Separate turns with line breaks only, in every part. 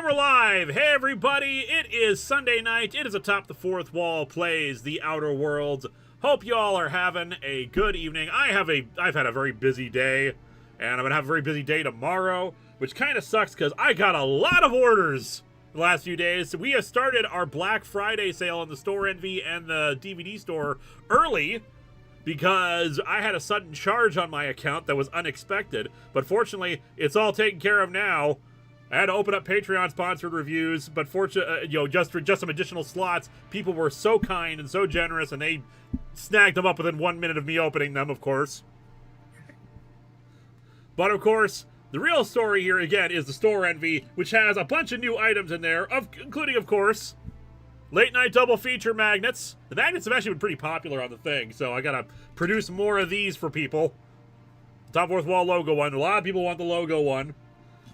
And we're live! Hey everybody, it is Sunday night. It is Atop the Fourth Wall plays The Outer Worlds. Hope you all are having a good evening. I've had a very busy day, and I'm gonna have a very busy day tomorrow, which kind of sucks because I got a lot of orders the last few days. We have started our Black Friday sale on the Store Envy and the DVD store early because I had a sudden charge on my account that was unexpected, but fortunately, it's all taken care of now. I had to open up Patreon-sponsored reviews, but just for some additional slots, people were so kind and so generous, and they snagged them up within 1 minute of me opening them, of course. But, of course, the real story here, again, is the Store Envy, which has a bunch of new items in there, including, of course, late-night double feature magnets. The magnets have actually been pretty popular on the thing, so I gotta produce more of these for people. Top Fourth Wall logo one. A lot of people want the logo one.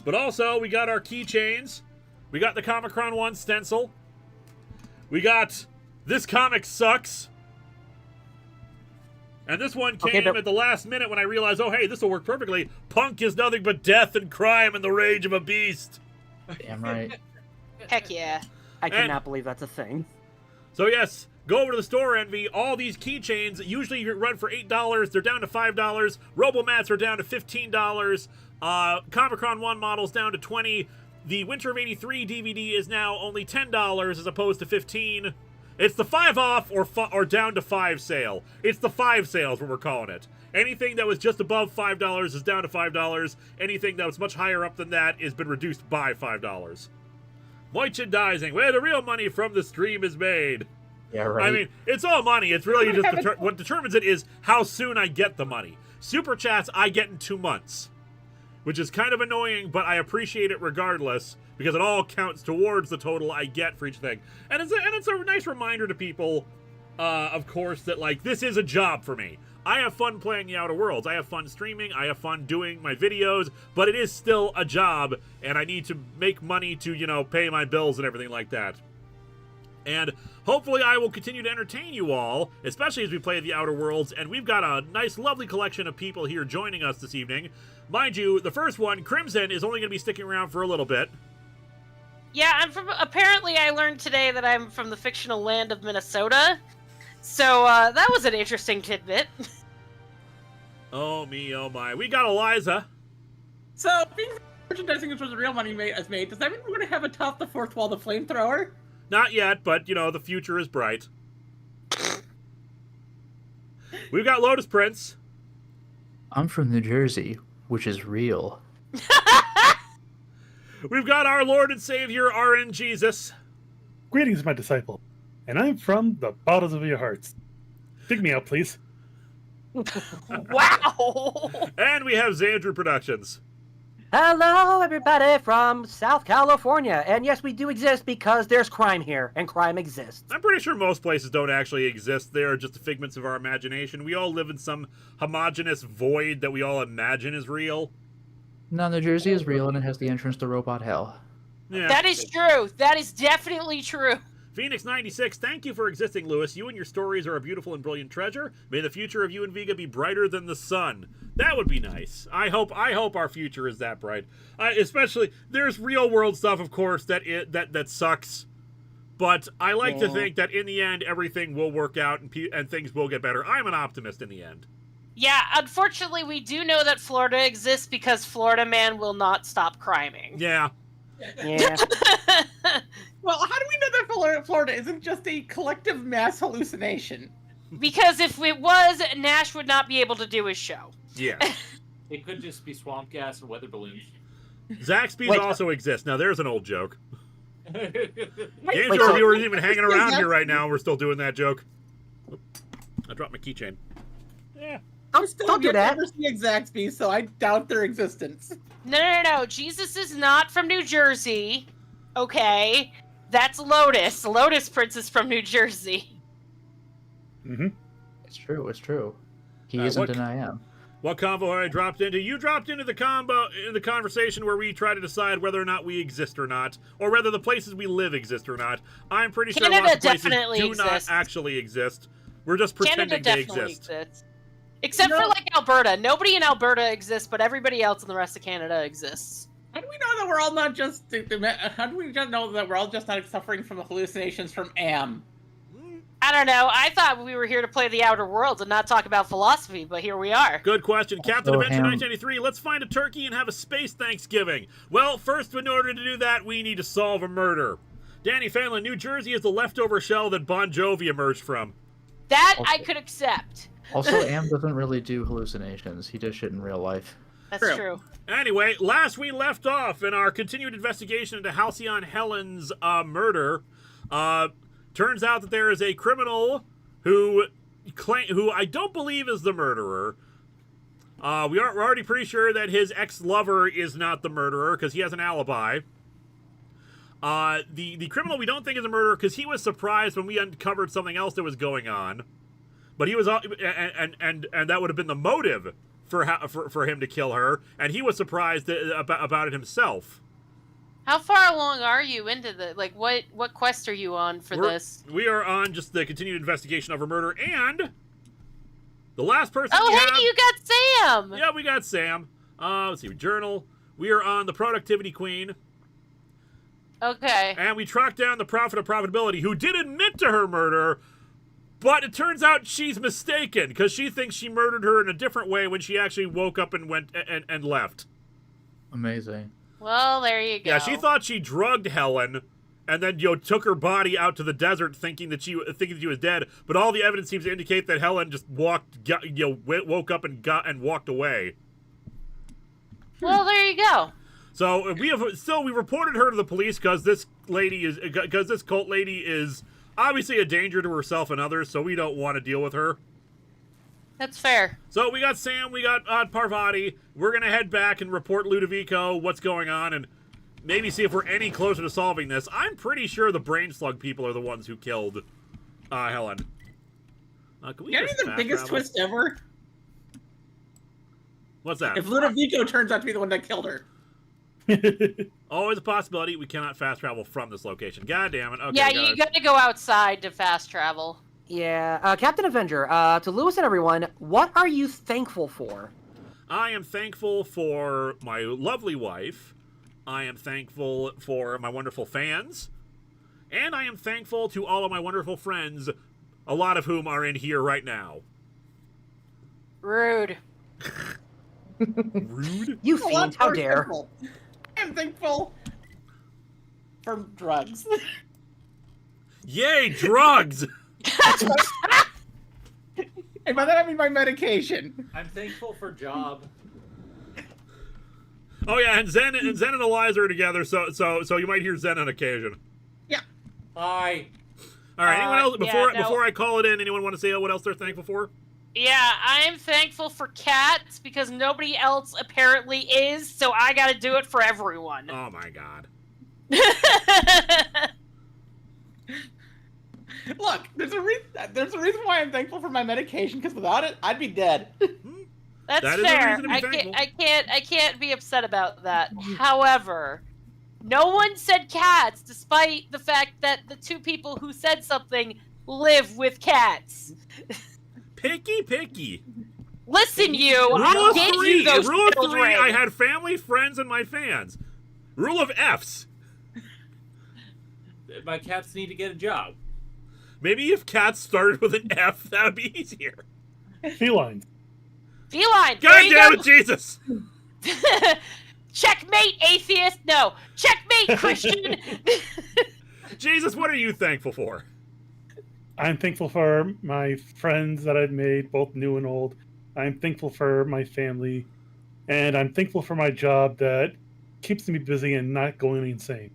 But also, we got our keychains. We got the Comic-Con 1 stencil. We got This Comic Sucks. And this one came at the last minute when I realized, oh, hey, this will work perfectly. Punk is nothing but death and crime and the rage of a beast.
Damn right.
Heck yeah.
I cannot believe that's a thing.
So, yes, go over to the Store Envy. All these keychains usually run for $8. They're down to $5. Robomats are down to $15. Comic-Con 1 models down to $20. The Winter of '83 DVD is now only $10 as opposed to $15. It's the 5 off or down to 5 sale. It's the 5 sale is what we're calling it. Anything that was just above $5 is down to $5. Anything that was much higher up than that has been reduced by $5. Merchandising, where the real money from the stream is made.
Yeah, right.
I mean, it's all money. It's really just what determines it is how soon I get the money. Super chats I get in 2 months, which is kind of annoying, but I appreciate it regardless because it all counts towards the total I get for each thing. And it's a nice reminder to people, of course, that like this is a job for me. I have fun playing the Outer Worlds. I have fun streaming. I have fun doing my videos, but it is still a job, and I need to make money to, pay my bills and everything like that. And hopefully I will continue to entertain you all, especially as we play the Outer Worlds, and we've got a nice, lovely collection of people here joining us this evening. Mind you, the first one, Crimson, is only going to be sticking around for a little bit.
Yeah, apparently I learned today that I'm from the fictional land of Minnesota, so that was an interesting tidbit.
Oh me, oh my. We got Eliza.
So, being merchandising is where the real money is made, does that mean we're going to have atop the fourth wall the flamethrower?
Not yet, but, the future is bright. We've got Lotus Prince.
I'm from New Jersey, which is real.
We've got our Lord and Savior, RN Jesus.
Greetings, my disciple. And I'm from the bottoms of your hearts. Dig me out, please.
Wow!
And we have Xandru Productions.
Hello, everybody from South California. And yes, we do exist because there's crime here, and crime exists.
I'm pretty sure most places don't actually exist. They are just the figments of our imagination. We all live in some homogeneous void that we all imagine is real.
No, New Jersey is real, and it has the entrance to Robot Hell.
Yeah.
That is true. That is definitely true.
Phoenix96, thank you for existing, Lewis. You and your stories are a beautiful and brilliant treasure. May the future of you and Vega be brighter than the sun. That would be nice. I hope our future is that bright. Especially, there's real world stuff, of course, that sucks. But I like to think that in the end, everything will work out and things will get better. I'm an optimist in the end.
Yeah, unfortunately, we do know that Florida exists because Florida Man will not stop criming.
Yeah.
Yeah. Well, how do we know that Florida isn't just a collective mass hallucination?
Because if it was, Nash would not be able to do his show.
Yeah.
It could just be swamp gas or weather balloons.
Zaxby's also exists. Now, there's an old joke.
Wait,
Games reviewers even hanging around here right now. We're still doing that joke. Oop, I dropped my keychain. Yeah.
Don't do that. I've never seen Zaxby's, so I doubt their existence.
No. Jesus is not from New Jersey. Okay. That's Lotus. Lotus Prince is from New Jersey.
Mm-hmm.
It's true. He isn't and I am.
What convo I dropped into? You dropped into the conversation where we try to decide whether or not we exist or not, or whether the places we live exist or not. I'm pretty sure lots of places do not actually exist. We're just pretending they exist.
Except for, like, Alberta. Nobody in Alberta exists, but everybody else in the rest of Canada exists.
How do we know that we're all not just? How do we just know that we're all just not suffering from hallucinations from Am?
I don't know. I thought we were here to play the Outer Worlds and not talk about philosophy, but here we are.
Good question. Captain
So,
Adventure
Ham-
1983, let's find a turkey and have a space Thanksgiving. Well, first, in order to do that, we need to solve a murder. Danny Fanlin, New Jersey is the leftover shell that Bon Jovi emerged from.
That I
Okay.
could accept.
Also, Am doesn't really do hallucinations. He does shit in real life.
That's true.
Anyway, last we left off in our continued investigation into Halcyon Helen's murder, turns out that there is a criminal who I don't believe is the murderer. We're already pretty sure that his ex-lover is not the murderer because he has an alibi. The criminal we don't think is a murderer because he was surprised when we uncovered something else that was going on, but he was and that would have been the motive for him to kill her, and he was surprised about it himself.
How far along are you into the what quest are you on for this?
We are on just the continued investigation of her murder, and the last person.
Oh, hey, you got Sam.
Yeah, we got Sam. Let's see, journal. We are on the productivity queen,
Okay.
and we tracked down the prophet of profitability, who did admit to her murder, but it turns out she's mistaken because she thinks she murdered her in a different way when she actually woke up and went and left.
Amazing.
Well, there you go.
Yeah, she thought she drugged Helen, and then took her body out to the desert, thinking that she was dead. But all the evidence seems to indicate that Helen just woke up and walked away.
Well, there you go.
So we reported her to the police because this cult lady is obviously a danger to herself and others. So we don't want to deal with her.
That's fair.
So we got Sam, we got Parvati. We're gonna head back and report Ludovico what's going on, and maybe see if we're any closer to solving this. I'm pretty sure the brain slug people are the ones who killed Helen. Can we
You know
just
the
fast
biggest
travel?
twist ever?
What's that?
If Ludovico turns out to be the one that killed her.
Always a possibility. We cannot fast travel from this location. God damn it. Okay,
Yeah,
guys.
you got to go outside to fast travel.
Yeah, Captain Avenger, to Lewis and everyone, what are you thankful for?
I am thankful for my lovely wife. I am thankful for my wonderful fans. And I am thankful to all of my wonderful friends, a lot of whom are in here right now.
Rude.
Rude?
You
A lot
fiend, how
more
dare.
simple. I'm thankful for drugs.
Yay, drugs!
And by that I mean my medication.
I'm thankful for job.
Oh yeah, and Zen and Eliza are together, so you might hear Zen on occasion.
Yeah.
Hi.
All right, anyone else
yeah,
before I call it in? Anyone want to say what else they're thankful for?
Yeah, I'm thankful for cats because nobody else apparently is, so I got to do it for everyone.
Oh my god.
Look, there's a reason why I'm thankful for my medication, because without it, I'd be dead.
That's
That is a
fair.
reason to be thankful.
I can't be upset about that. However, no one said cats, despite the fact that the two people who said something live with cats.
Picky.
Listen, you.
Rule
I'll
of
get
three.
you those
Rule of
children.
three. I had family, friends, and my fans. Rule of F's.
My cats need to get a job.
Maybe if cats started with an F, that would be easier.
Felines.
Feline.
God
there you
damn
go.
it, Jesus!
Checkmate, atheist. No. Checkmate, Christian.
Jesus, what are you thankful for?
I'm thankful for my friends that I've made, both new and old. I'm thankful for my family. And I'm thankful for my job that keeps me busy and not going insane.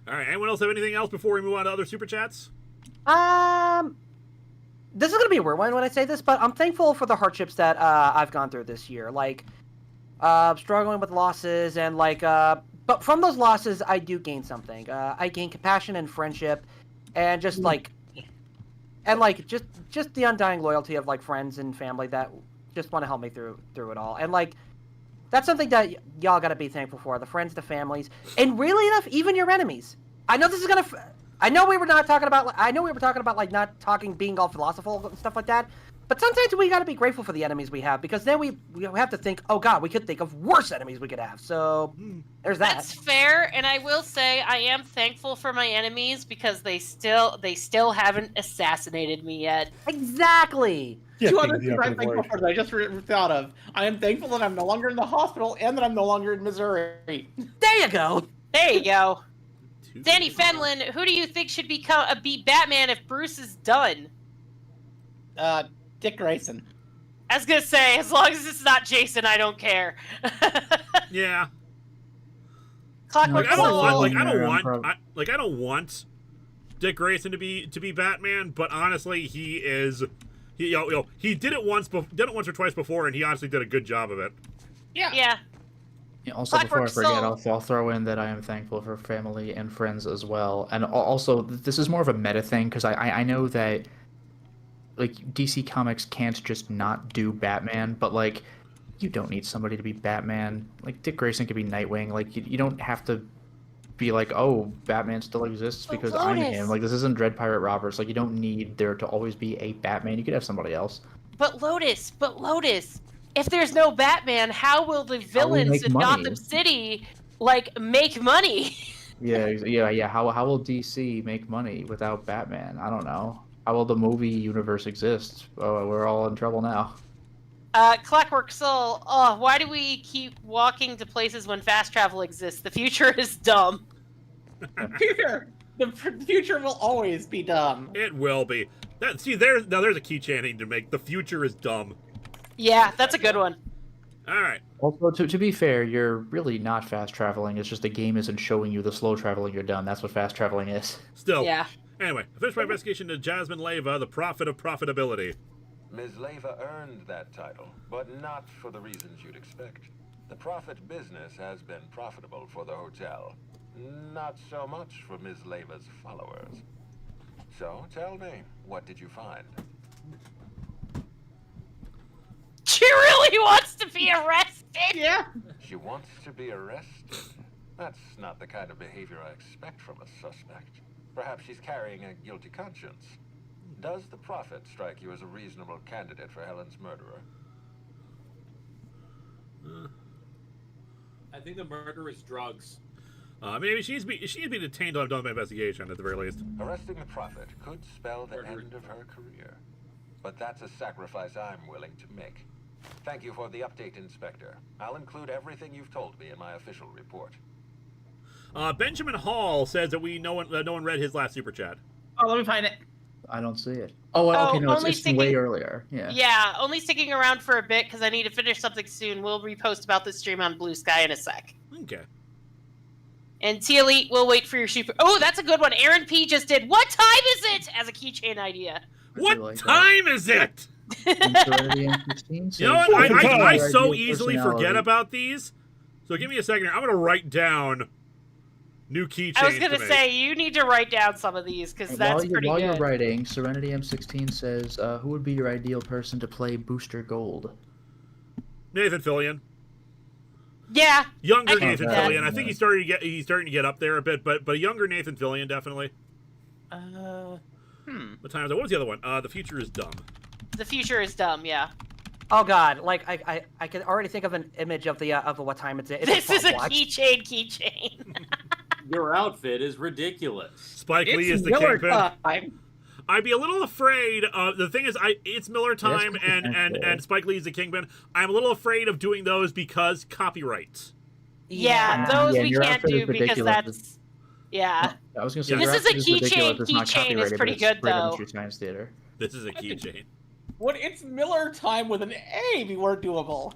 All right, anyone else have anything else before we move on to other super chats?
This is gonna be a weird one when I say this, but I'm thankful for the hardships that I've gone through this year. Like, struggling with losses and but from those losses, I do gain something. I gain compassion and friendship, and just just the undying loyalty of friends and family that just want to help me through it all. And that's something that y'all gotta be thankful for. The friends, the families, and really enough, even your enemies. I know this is gonna. I know we were talking about not talking being all philosophical and stuff like that, But sometimes we gotta be grateful for the enemies we have, because then we have to think, oh god, we could think of worse enemies we could have. So there's that.
That's fair, and I will say I am thankful for my enemies because they still haven't assassinated me yet.
Exactly.
Yeah,
Two
being
other
the
things I'm
operative
thankful
word.
for that I just thought of. I am thankful that I'm no longer in the hospital and that I'm no longer in Missouri.
There you go.
There you go. Danny
Tuesday.
Fenlon, who do you think should be Batman if Bruce is done?
Dick Grayson.
I was gonna say, as long as it's not Jason, I don't care.
Yeah.
Clockwork
Like I don't
Soul.
want, like I don't
Yeah,
want,
prob-
I don't want Dick Grayson to be Batman, but honestly, he is. He did it once or twice before, and he honestly did a good job of it.
Yeah.
Yeah.
Yeah, also, before I
Clockwork
forget,
Soul.
I'll throw in that I am thankful for family and friends as well. And also, this is more of a meta thing, because I know that, like, DC Comics can't just not do Batman, but, like, you don't need somebody to be Batman. Like, Dick Grayson could be Nightwing. Like, you don't have to be like, oh, Batman still exists
But
because I'm
Lotus.
him. Like, this isn't Dread Pirate Roberts. Like, you don't need there to always be a Batman. You could have somebody else.
But Lotus, if there's no Batman, how will the villains
make
in
money?
Gotham City, like, make money?
Yeah. How will DC make money without Batman? I don't know. How will the movie universe exist? Oh, we're all in trouble now.
Clockwork Soul, oh, why do we keep walking to places when fast travel exists? The future is dumb.
The future will always be dumb.
It will be. There's a keychain I need to make. The future is dumb.
Yeah, that's a good one.
All right.
Also, to be fair, you're really not fast traveling. It's just the game isn't showing you the slow traveling you're done. That's what fast traveling is.
Still.
Yeah.
Anyway, I finished my investigation into Jasmine Leyva, the prophet of profitability.
Ms. Leyva earned that title, but not for the reasons you'd expect. The profit business has been profitable for the hotel. Not so much for Ms. Leyva's followers. So, tell me, what did you find?
She really wants to be arrested.
Yeah.
She wants to be arrested. That's not the kind of behavior I expect from a suspect. Perhaps she's carrying a guilty conscience. Does the prophet strike you as a reasonable candidate for Helen's murderer?
I think the murder is drugs.
Maybe she needs to be detained till I've done my investigation, at the very least.
Arresting the prophet could spell the end of her career. But that's a sacrifice I'm willing to make. Thank you for the update, Inspector. I'll include everything you've told me in my official report.
Benjamin Hall says that no one read his last super chat.
Oh, let me find it.
I don't see it. Oh, well, okay, no,
only
it's way
sticking-
earlier. Yeah.
Yeah, only sticking around for a bit because I need to finish something soon. We'll repost about this stream on Blue Sky in a sec.
Okay.
And T-Elite, we'll wait for your super... Oh, that's a good one. Aaron P. just did, what time is it? As a keychain idea.
What
like that.
time is it?
And Serenity M16
You know what?
says,
I
"Your
so
ideal
easily
personality."
forget about these. So give me a second here. I'm going to write down new keychains.
I was going to
make.
say, you need to write down some of these because
And
that's pretty
while
good.
you're writing, Serenity M16 says, who would be your ideal person to play Booster Gold?
Nathan Fillion.
Yeah.
Younger
I can
Nathan
see that.
Fillion. I think he's starting to get up there a bit, but a younger Nathan Fillion definitely. What time is it? What was the other one? The future is dumb.
The future is dumb, yeah.
Oh god, like I can already think of an image of the of what time it's in.
This is a
watch.
keychain.
Your outfit is ridiculous.
Spike Lee is
It's
the
Miller
kingpin.
time.
I'd be a little afraid. The thing is, it's Miller time,
Yes,
and
okay.
Spike Lee's the kingpin. I'm a little afraid of doing those because copyrights.
Yeah, those
Yeah,
we
your
can't
outfit is
do because
ridiculous.
that's... Yeah.
I was going to say,
This
your
is a
outfit ridiculous.
keychain.
It's not
Keychain is
copyrighted, but
pretty
it's
good,
right on
though.
the Street Science Theater.
This is a keychain.
When it's Miller time with an A, we weren't doable.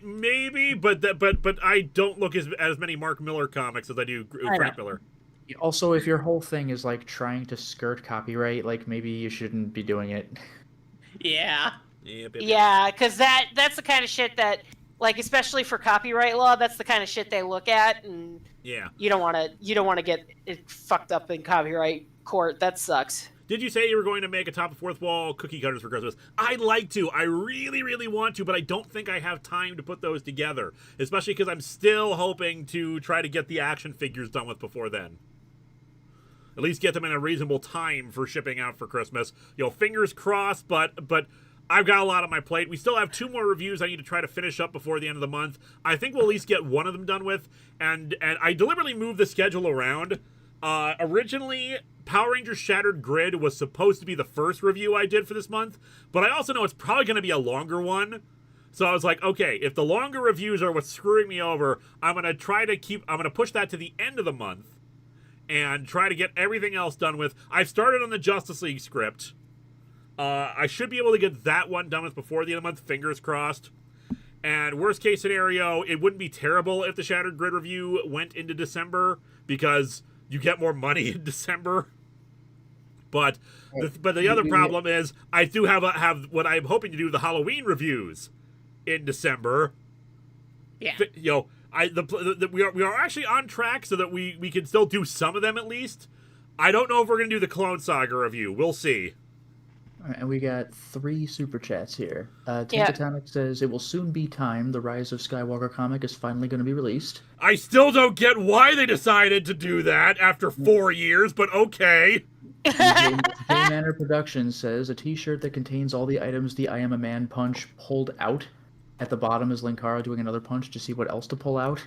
Maybe, but I don't look as many Mark Miller comics as I do Frank Miller.
Also, if your whole thing is like trying to skirt copyright, like maybe you shouldn't be doing it.
Yeah.
Yeah, because that's the kind of shit that, like, especially for copyright law, that's the kind of shit they look at, and
Yeah.
you don't want to get it fucked up in copyright court. That sucks.
Did you say you were going to make a top of fourth wall cookie cutters for Christmas? I'd like to. I really, really want to, but I don't think I have time to put those together. Especially because I'm still hoping to try to get the action figures done with before then. At least get them in a reasonable time for shipping out for Christmas. Fingers crossed, but I've got a lot on my plate. We still have 2 more reviews I need to try to finish up before the end of the month. I think we'll at least get one of them done with. And I deliberately moved the schedule around. Originally, Power Rangers Shattered Grid was supposed to be the first review I did for this month, but I also know it's probably going to be a longer one. So I was like, okay, if the longer reviews are what's screwing me over, I'm going to push that to the end of the month and try to get everything else done with. I've started on the Justice League script. I should be able to get that one done with before the end of the month, fingers crossed. And worst case scenario, it wouldn't be terrible if the Shattered Grid review went into December, because you get more money in December. But the other problem is I do have what I'm hoping to do, the Halloween reviews in December.
Yeah.
We are actually on track so that we can still do some of them at least. I don't know if we're going to do the Clone Saga review. We'll see.
All right, and we got 3 super chats here. Tinkatonic says, it will soon be time. The Rise of Skywalker comic is finally going to be released.
I still don't get why they decided to do that after 4 years, but okay.
J Manor Productions says, a t-shirt that contains all the items the I Am a Man punch pulled out. At the bottom is Linkara doing another punch to see what else to pull out.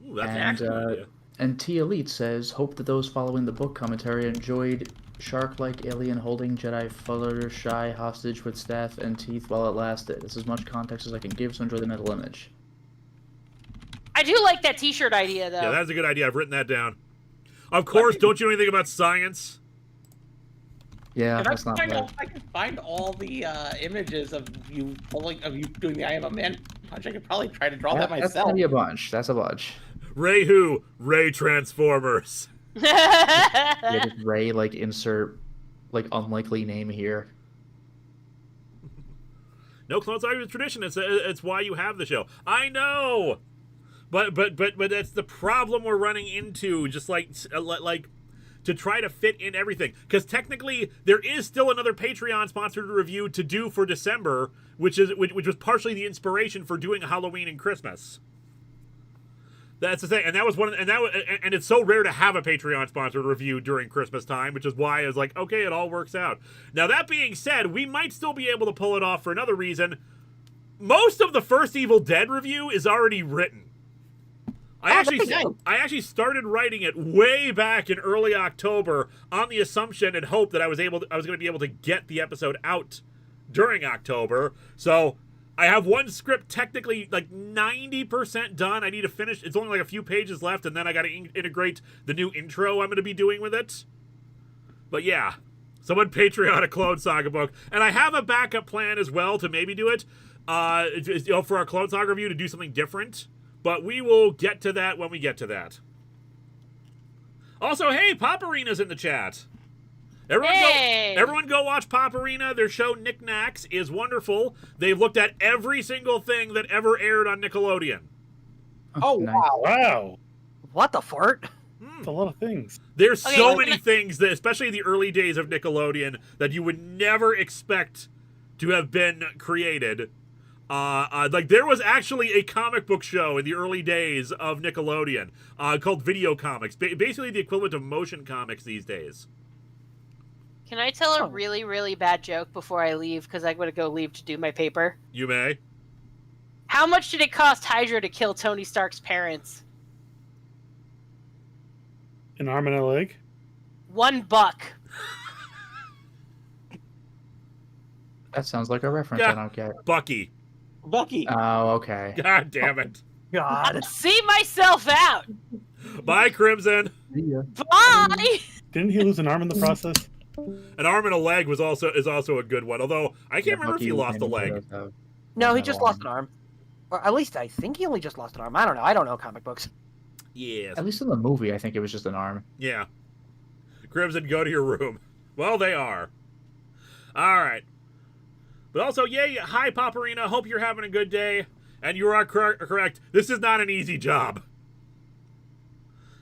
Ooh, that's an excellent idea.
And T Elite says, hope that those following the book commentary enjoyed shark-like alien holding Jedi Fluttershy hostage with staff and teeth while it lasted. This is as much context as I can give, so enjoy the mental image.
I do like that t-shirt idea, though.
Yeah, that's a good idea. I've written that down. Of course, don't you know anything about science?
Yeah,
If
that's not bad.
I can find all the images of you doing the I Am a Man punch. I could probably try to draw that myself.
That's gonna be a bunch. That's a bunch.
Ray who? Ray Transformers.
Yeah, just Ray, insert, unlikely name here.
No, Clone Saga is tradition. It's why you have the show. I know, but that's the problem we're running into. Just to try to fit in everything, because technically there is still another Patreon sponsored review to do for December, which was partially the inspiration for doing Halloween and Christmas. That's the thing, and that was and it's so rare to have a Patreon sponsored review during Christmas time, which is why I was like, okay, it all works out. Now that being said, we might still be able to pull it off for another reason. Most of the first Evil Dead review is already written. I actually started writing it way back in early October on the assumption and hope that I was going to be able to get the episode out during October. So I have one script technically 90% done. I need to finish. It's only a few pages left, and then I got to integrate the new intro I'm going to be doing with it. But yeah, someone Patreon a Clone Saga book, and I have a backup plan as well to maybe do it. For our Clone Saga review to do something different. But we will get to that when we get to that. Also, hey, Pop Arena's in the chat. Everyone go watch Pop Arena. Their show Knickknacks is wonderful. They've looked at every single thing that ever aired on Nickelodeon.
Oh,
Nice.
Wow.
What the fart?
That's a lot of things.
There's so many things, that, especially the early days of Nickelodeon, that you would never expect to have been created. There was actually a comic book show in the early days of Nickelodeon called Video Comics, basically the equivalent of motion comics these days.
Can I tell a really, really bad joke before I leave? Because I'm going to go leave to do my paper.
You may.
How much did it cost Hydra to kill Tony Stark's parents?
An arm and a leg?
$1.
That sounds like a reference I don't get.
Bucky.
Oh, okay.
God damn it.
God.
See myself out.
Bye, Crimson.
Yeah.
Bye.
Didn't he lose an arm in the process?
An arm and a leg is also a good one. Although I can't remember if he lost a leg.
No, he just lost an arm. Or at least I think he only just lost an arm. I don't know. I don't know comic books.
Yes.
At least in the movie, I think it was just an arm.
Yeah. Crimson, go to your room. Well, they are. All right. But also, yay, hi, Paparina. Hope you're having a good day. And you are correct. This is not an easy job.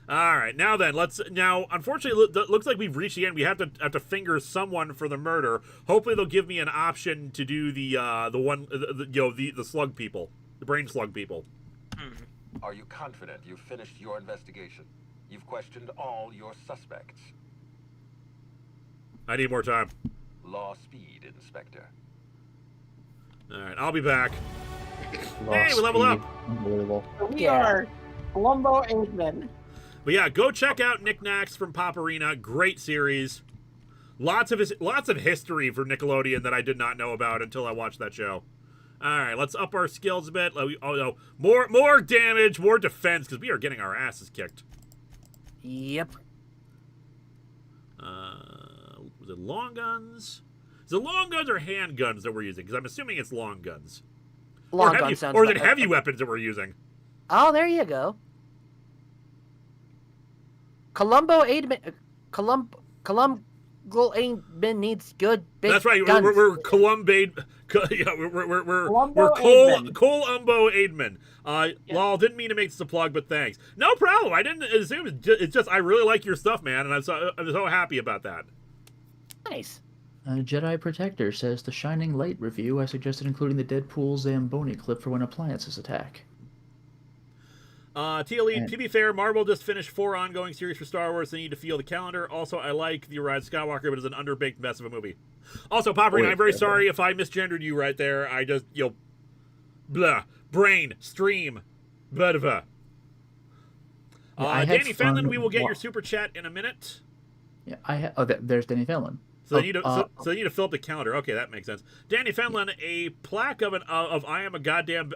All right, now then, unfortunately, it looks like we've reached the end. We have to finger someone for the murder. Hopefully, they'll give me an option to do the slug people, the brain slug people.
Are you confident you've finished your investigation? You've questioned all your suspects.
I need more time.
Law speed, Inspector.
All right, I'll be back.
Lost
Hey, we level
speed.
up.
Unbelievable.
We
Yeah.
are Columbo Aidman.
But yeah, go check out Knickknacks from Paparina. Great series. Lots of history for Nickelodeon that I did not know about until I watched that show. All right, let's up our skills a bit. Oh no, more damage, more defense, because we are getting our asses kicked.
Yep.
Was it long guns? Is it long guns or handguns that we're using? Because I'm assuming it's long guns.
Long
or
gun sounds.
or is it heavy weapons that we're using?
Oh, there you go. Columbo Aidman. Columbo Aidman needs good big
That's right.
guns.
We're Columbade. Yeah, we're
Columbo
Cole
Aidman.
Umbo Aidman. Lol, didn't mean to make this a plug, but thanks. No problem. I didn't assume. It's just I really like your stuff, man, and I'm so happy about that.
Nice.
Jedi Protector says the Shining Light review. I suggested including the Deadpool Zamboni clip for when appliances attack.
To be fair, Marvel just finished 4 ongoing series for Star Wars. They need to feel the calendar. Also, I like The Rise of Skywalker, but it's an underbaked mess of a movie. Also, Paparina, I'm very sorry if I misgendered you right there. I just, blah. Brain, stream, blah, blah. Danny Fenlon, we will get your super chat in a minute.
Yeah, there's Danny Fenlon.
So they need to fill up the calendar. Okay, that makes sense. Danny Fenlon, a plaque of I am the goddamn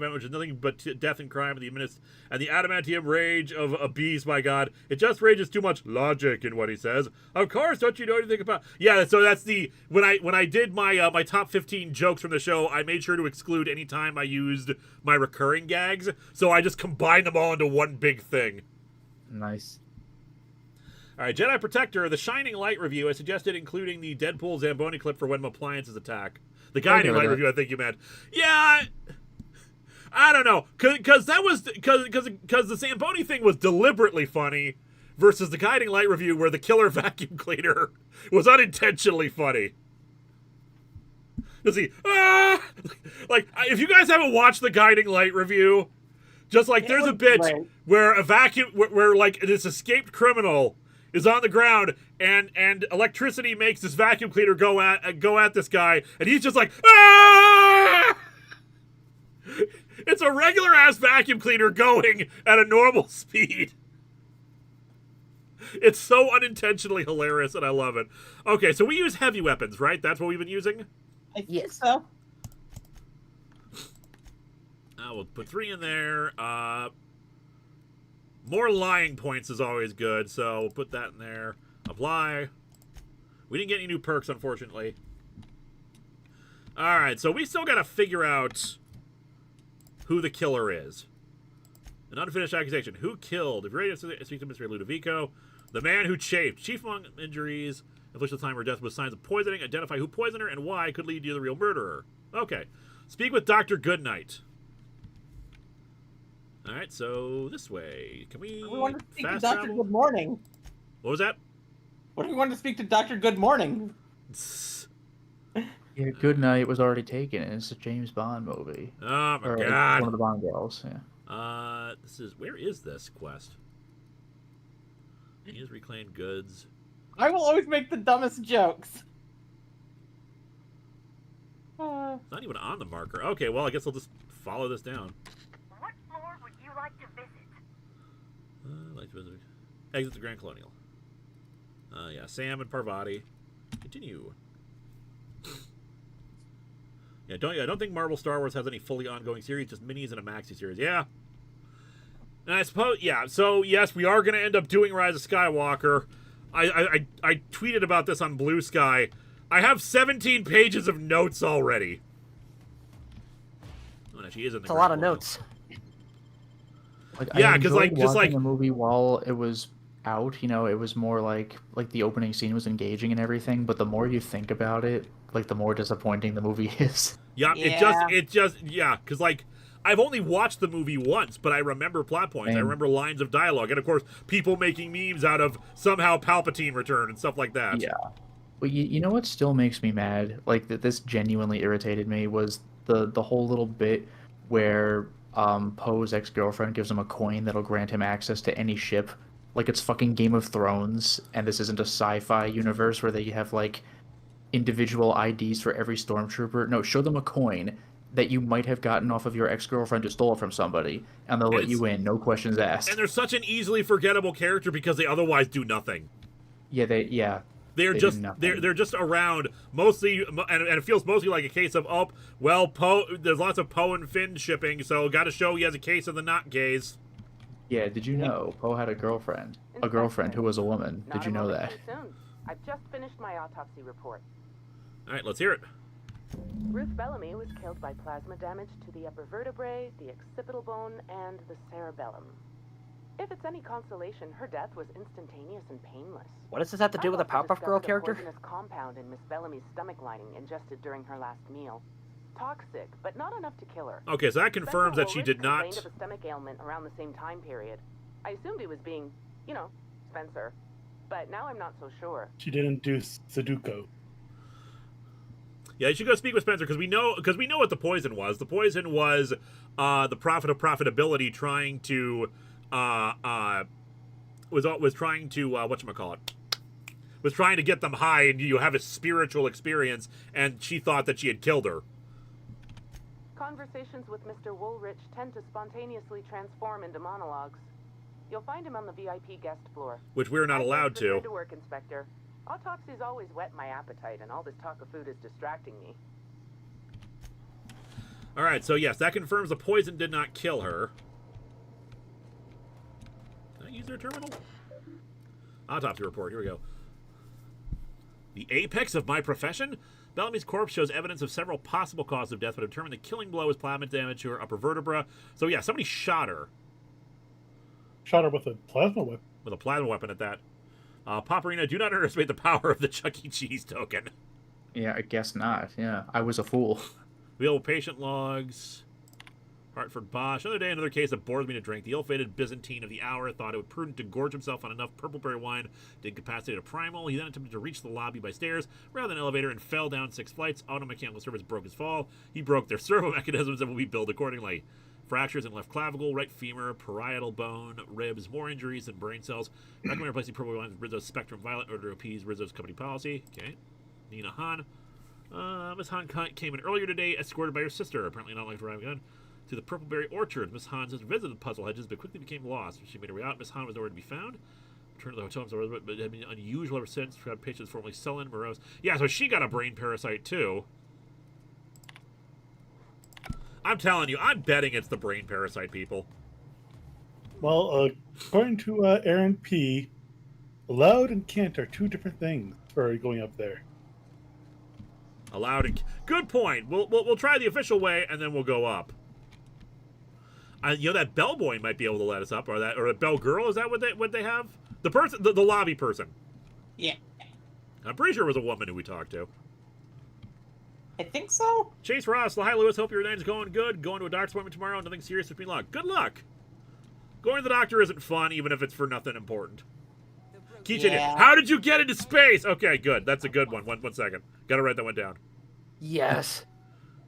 man, which is nothing but death and crime, and the adamantium rage of a beast. My God, it just rages too much logic in what he says. Of course, don't you know anything about? Yeah, so that's when I did my my top 15 jokes from the show, I made sure to exclude any time I used my recurring gags. So I just combined them all into one big thing.
Nice.
All right, Jedi Protector, the Shining Light review. I suggested including the Deadpool Zamboni clip for when appliances attack. The Guiding Light review, I think you meant. Yeah, I don't know, because the Zamboni thing was deliberately funny, versus the Guiding Light review where the killer vacuum cleaner was unintentionally funny. Like if you guys haven't watched the Guiding Light review, just like there's a bit where a vacuum, where like this escaped criminal is on the ground, and electricity makes this vacuum cleaner go at this guy, and he's just like, ah! It's a regular ass vacuum cleaner going at a normal speed. It's so unintentionally hilarious, and I love it. Okay, so we use heavy weapons, right? That's what we've been using?
I think so.
We'll put 3 in there. More lying points is always good, so we'll put that in there. Apply. We didn't get any new perks, unfortunately. Alright, so we still gotta figure out who the killer is. An unfinished accusation. Who killed? If you're ready to speak to Mr. Ludovico, the man who chafed. Chief among injuries, infliction of time or death with signs of poisoning. Identify who poisoned her and why could lead you to the real murderer. Okay. Speak with Dr. Goodnight. All right, so this way. Can we
want to speak to
fast
Dr.
travel?
Good Morning.
What was that?
What if we wanted to speak to Dr. Good Morning?
Yeah, Good Night was already taken. It's a James Bond movie.
Oh my
Or,
God!
one of the Bond girls. Yeah.
Where is this quest? He has reclaimed goods.
I will always make the dumbest jokes.
It's not even on the marker. Okay, well I guess I'll just follow this down.
What floor would you like to visit?
Like to visit. Exit the Grand Colonial. Yeah, Sam and Parvati. Continue. I don't think Marvel Star Wars has any fully ongoing series, just minis and a maxi series. Yeah. And I suppose, yeah, so yes, we are going to end up doing Rise of Skywalker. I tweeted about this on Blue Sky. I have 17 pages of notes already. Oh, no, she is in the
It's a lot of notes.
Like,
yeah,
because
just like
the movie while it was out, you know, it was more like the opening scene was engaging and everything. But the more you think about it, like the more disappointing the movie is.
Yeah, it just because like I've only watched the movie once, but I remember plot points. I remember lines of dialogue, and of course, people making memes out of somehow Palpatine returned and stuff like that.
Yeah. But you know what still makes me mad? Like that this genuinely irritated me was the whole little bit where Poe's ex-girlfriend gives him a coin that'll grant him access to any ship like it's fucking Game of Thrones, and this isn't a sci-fi universe where they have like individual IDs for every stormtrooper. No, show them a coin that you might have gotten off of your ex-girlfriend who stole it from somebody, and they'll let you in, no questions asked.
And they're such an easily forgettable character because they otherwise do nothing.
Yeah,
they're just around mostly, and it feels mostly like a case of Poe. There's lots of Poe and Finn shipping, so got to show he has a case of the not gays.
Yeah, did you know Poe had a girlfriend who was a woman? Did you know that?
I've just finished my autopsy report.
All right, let's hear it.
Ruth Bellamy was killed by plasma damage to the upper vertebrae, the occipital bone, and the cerebellum. If it's any consolation, her death was instantaneous and painless.
What does this have to do with the Powerpuff Girl character?
A poisonous compound in Miss Bellamy's stomach lining ingested during her last meal. Toxic, but not enough to kill her.
Okay, so that confirms that she did not.
Complained of a stomach ailment around the same time period. I assumed he was being, Spencer, but now I'm not so sure.
She didn't do Sudoku.
Yeah, you should go speak with Spencer because we know what the poison was. The poison was the prophet of profitability trying to was trying to whatchamacallit? Was trying to get them high and you have a spiritual experience, and she thought that she had killed her.
Conversations with Mr. Woolrich tend to spontaneously transform into monologues. You'll find him on the VIP guest floor.
Which we're not allowed to.
To work, Inspector. Autopsies always whet my appetite, and all this talk of food is distracting me.
All right, so yes, that confirms the poison did not kill her. Can I use their terminal? Autopsy report. Here we go. The apex of my profession? Bellamy's corpse shows evidence of several possible causes of death, but determined the killing blow was plasma damage to her upper vertebra. So yeah, somebody shot her.
Shot her with a plasma weapon.
With a plasma weapon at that. Paparina, do not underestimate the power of the Chuck E. Cheese token.
Yeah, I guess not. Yeah, I was a fool.
Available patient logs. Hartford Bosch. Another day, another case that bores me to drink. The ill-fated Byzantine of the hour thought it would prudent to gorge himself on enough purple-berry wine to incapacitate a primal. He then attempted to reach the lobby by stairs rather than elevator and fell down 6 flights. Auto-mechanical service broke his fall. He broke their servo mechanisms and will be billed accordingly. Fractures in left clavicle, right femur, parietal bone, ribs, more injuries than brain cells. Recommend replacing purple wine with Rizzo's Spectrum Violet in order to appease Rizzo's company policy. Okay. Nina Hahn. Miss Hahn came in earlier today, escorted by her sister, apparently not like driving on, to the Purpleberry Orchard. Miss Hahn has visited Puzzle Hedges, but quickly became lost. When she made her way out, Miss Hahn was nowhere to be found. Returned to the hotel, but had been unusual ever since. Had patients formerly sullen, morose. Yeah, so she got a brain parasite too. I'm telling you, I'm betting it's the brain parasite people.
Well, according to Aaron P., allowed and can't are 2 different things for going up there.
Allowed and good point. We'll try the official way and then we'll go up. That bellboy might be able to let us up, or a bell girl. Is that what they have? The person, the lobby person.
Yeah.
I'm pretty sure it was a woman who we talked to.
I think so.
Chase Ross, hi Lewis. Hope your night's going good. Going to a doctor's appointment tomorrow. Nothing serious with me. Luck. Good luck. Going to the doctor isn't fun, even if it's for nothing important. Keychain,
Yeah.
How did you get into space? Okay, good. That's a good one. One second. Got to write that one down.
Yes.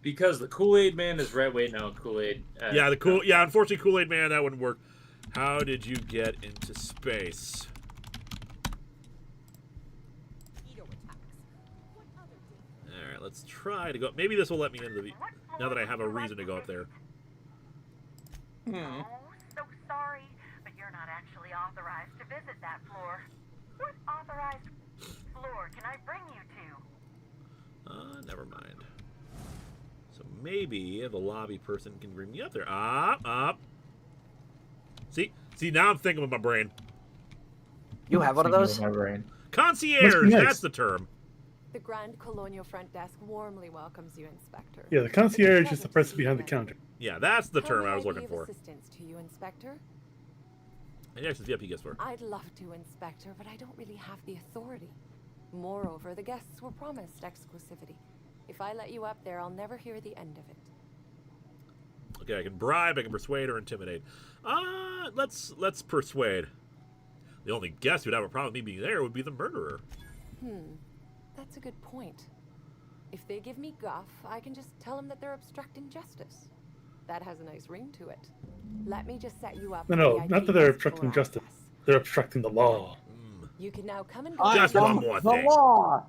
Because the Kool-Aid Man is red. Wait, no, Kool-Aid.
Yeah, unfortunately, Kool-Aid Man, that wouldn't work. How did you get into space? Alright, let's try to go. Maybe this will let me into the. Now that I have a reason to go up there.
Oh, so sorry, but you're not actually authorized to visit that floor. What authorized floor can I bring you to?
Never mind. So maybe the lobby person can bring me up there. Up. See, now I'm thinking with my brain.
You have one of those?
My brain.
Concierge, that's the term.
The Grand Colonial Front Desk warmly welcomes you, Inspector.
Yeah, the concierge is the person behind the counter.
Yeah, that's the term
How may
I was
be
looking
of
for.
Assistance to you, Inspector?
And actually, VIP guest for.
I'd love to, Inspector, but I don't really have the authority. Moreover, the guests were promised exclusivity. If I let you up there, I'll never hear the end of it.
Okay, I can bribe, I can persuade, or intimidate. Let's persuade. The only guest who'd have a problem with me being there would be the murderer.
That's a good point. If they give me guff, I can just tell them that they're obstructing justice. That has a nice ring to it. Let me just set you up.
No,
with
not
VIP
that they're
guest floor
obstructing justice.
access.
They're obstructing the law.
You can now come and
Just
go.
one more thing.
law.